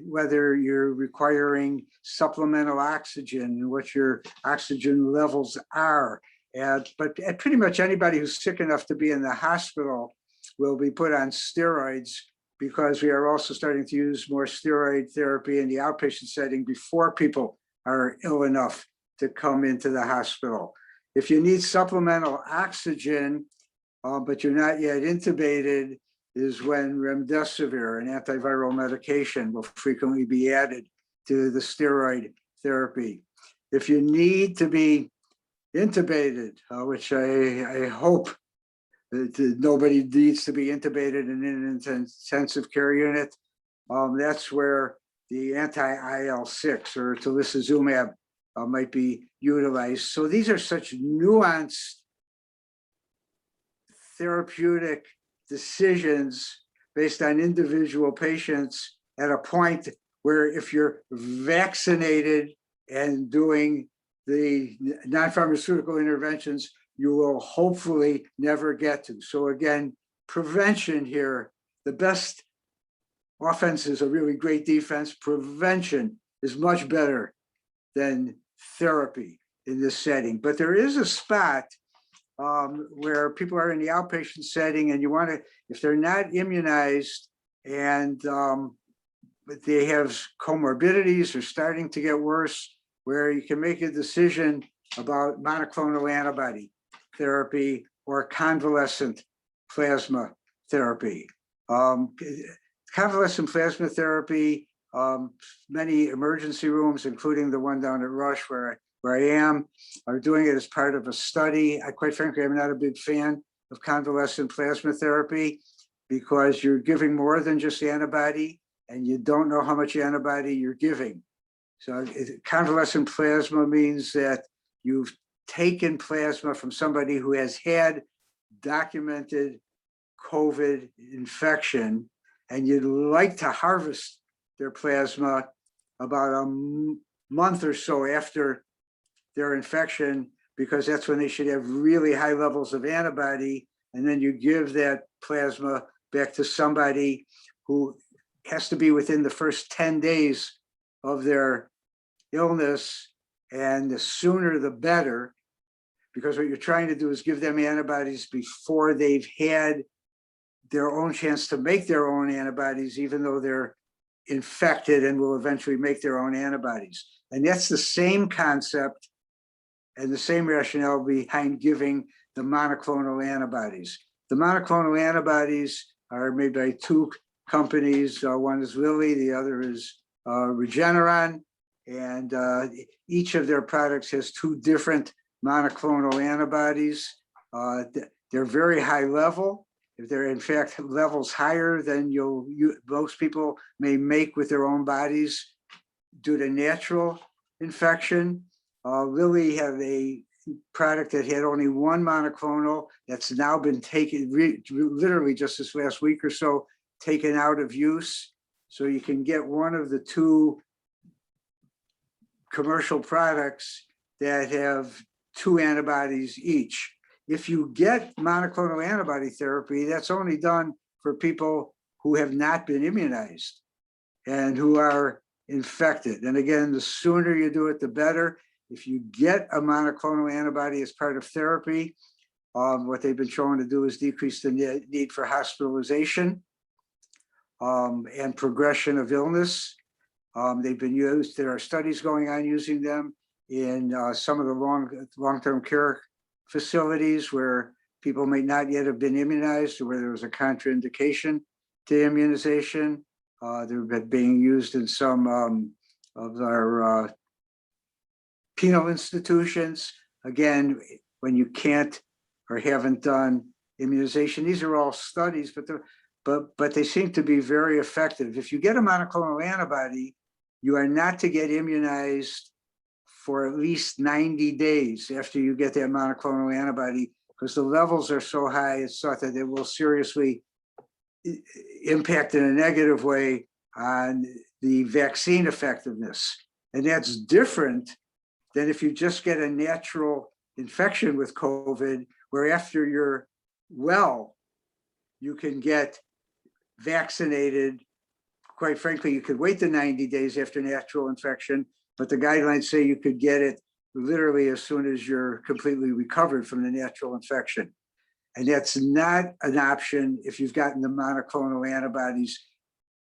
whether you're requiring supplemental oxygen, what your oxygen levels are. But pretty much anybody who's sick enough to be in the hospital will be put on steroids, because we are also starting to use more steroid therapy in the outpatient setting before people are ill enough to come into the hospital. If you need supplemental oxygen, but you're not yet intubated, is when remdesivir, an antiviral medication, will frequently be added to the steroid therapy. If you need to be intubated, which I hope that nobody needs to be intubated in an intensive care unit, that's where the anti-IL-6 or tocilizumab might be utilized. So these are such nuanced therapeutic decisions based on individual patients at a point where if you're vaccinated and doing the non-pharmaceutical interventions, you will hopefully never get to. So again, prevention here, the best offense is a really great defense. Prevention is much better than therapy in this setting. But there is a spot where people are in the outpatient setting, and you want to, if they're not immunized and but they have comorbidities or starting to get worse, where you can make a decision about monoclonal antibody therapy or convalescent plasma therapy. Convalescent plasma therapy, many emergency rooms, including the one down at Rush where I am, are doing it as part of a study. Quite frankly, I'm not a big fan of convalescent plasma therapy because you're giving more than just antibody and you don't know how much antibody you're giving. So convalescent plasma means that you've taken plasma from somebody who has had documented COVID infection, and you'd like to harvest their plasma about a month or so after their infection, because that's when they should have really high levels of antibody. And then you give that plasma back to somebody who has to be within the first 10 days of their illness, and the sooner the better, because what you're trying to do is give them antibodies before they've had their own chance to make their own antibodies, even though they're infected and will eventually make their own antibodies. And that's the same concept and the same rationale behind giving the monoclonal antibodies. The monoclonal antibodies are made by two companies. One is Lilly, the other is Regeneron. And each of their products has two different monoclonal antibodies. They're very high level. If they're in fact levels higher than most people may make with their own bodies due to natural infection. Lilly had a product that had only one monoclonal that's now been taken, literally just this last week or so, taken out of use. So you can get one of the two commercial products that have two antibodies each. If you get monoclonal antibody therapy, that's only done for people who have not been immunized and who are infected. And again, the sooner you do it, the better. If you get a monoclonal antibody as part of therapy, what they've been shown to do is decrease the need for hospitalization and progression of illness. They've been used, there are studies going on using them in some of the long-term care facilities where people may not yet have been immunized or where there was a contraindication to immunization. They're being used in some of our penal institutions. Again, when you can't or haven't done immunization, these are all studies, but they seem to be very effective. If you get a monoclonal antibody, you are not to get immunized for at least 90 days after you get that monoclonal antibody, because the levels are so high, it's thought that it will seriously impact in a negative way on the vaccine effectiveness. And that's different than if you just get a natural infection with COVID, where after you're well, you can get vaccinated. Quite frankly, you could wait the 90 days after natural infection, but the guidelines say you could get it literally as soon as you're completely recovered from the natural infection. And that's not an option if you've gotten the monoclonal antibodies.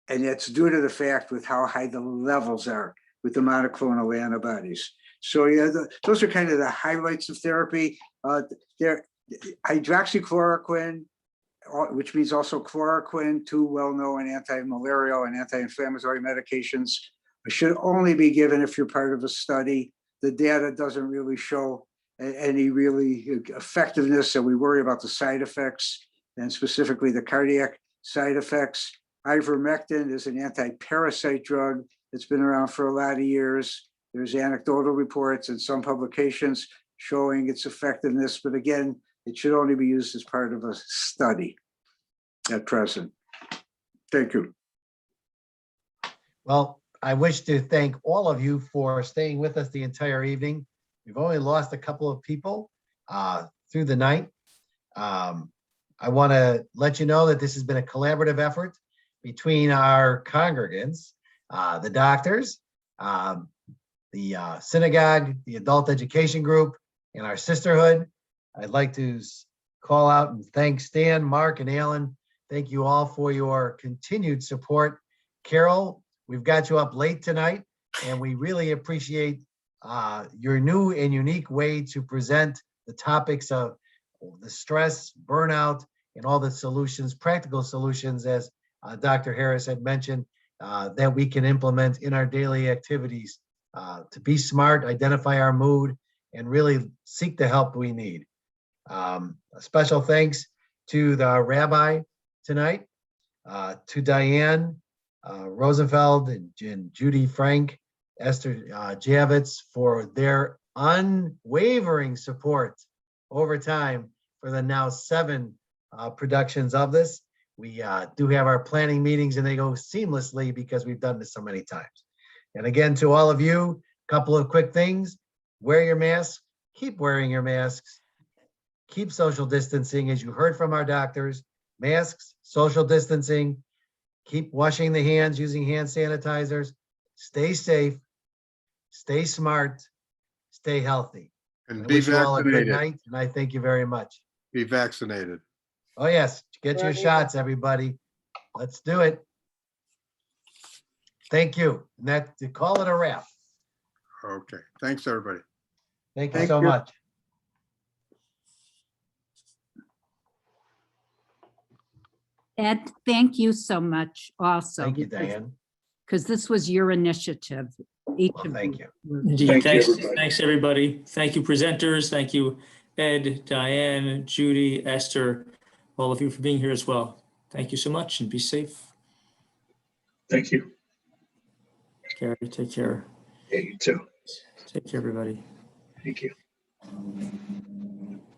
And that's due to the fact with how high the levels are with the monoclonal antibodies. So yeah, those are kind of the highlights of therapy. Hydroxychloroquine, which means also chloroquine, two well-known anti-malarial and anti-inflammatory medications, should only be given if you're part of a study. The data doesn't really show any really effectiveness, so we worry about the side effects and specifically the cardiac side effects. Ivermectin is an anti-parasite drug that's been around for a lot of years. There's anecdotal reports and some publications showing its effectiveness, but again, it should only be used as part of a study at present. Thank you. Well, I wish to thank all of you for staying with us the entire evening. We've only lost a couple of people through the night. I want to let you know that this has been a collaborative effort between our congregants, the doctors, the synagogue, the adult education group, and our sisterhood. I'd like to call out and thank Stan, Mark, and Alan. Thank you all for your continued support. Carol, we've got you up late tonight, and we really appreciate your new and unique way to present the topics of the stress, burnout, and all the solutions, practical solutions, as Dr. Harris had mentioned, that we can implement in our daily activities to be smart, identify our mood, and really seek the help we need. A special thanks to the rabbi tonight, to Diane Rosenfeld and Judy Frank, Esther Javits, for their unwavering support over time for the now 7 productions of this. We do have our planning meetings and they go seamlessly because we've done this so many times. And again, to all of you, a couple of quick things. Wear your mask, keep wearing your masks, keep social distancing, as you heard from our doctors. Masks, social distancing, keep washing the hands, using hand sanitizers, stay safe, stay smart, stay healthy. And I be wish you all a good vaccinated. night, and I thank you very much. Be vaccinated. Oh yes, get your shots, everybody. Let's do it. Thank you. And that, to call it a wrap. Okay. Thanks, everybody. Thank you Thank so you. much. Ed, thank you so much also. Thank you, Diane. Because this was your initiative. Each Well, of thank you. Indeed. Thanks, everybody. Thank you, presenters. Thank you, Ed, Diane, Judy, Esther, all of you for being here as well. Thank you so much and be safe. Thank you. Take care. Yeah, you too. Take care, everybody. Thank you.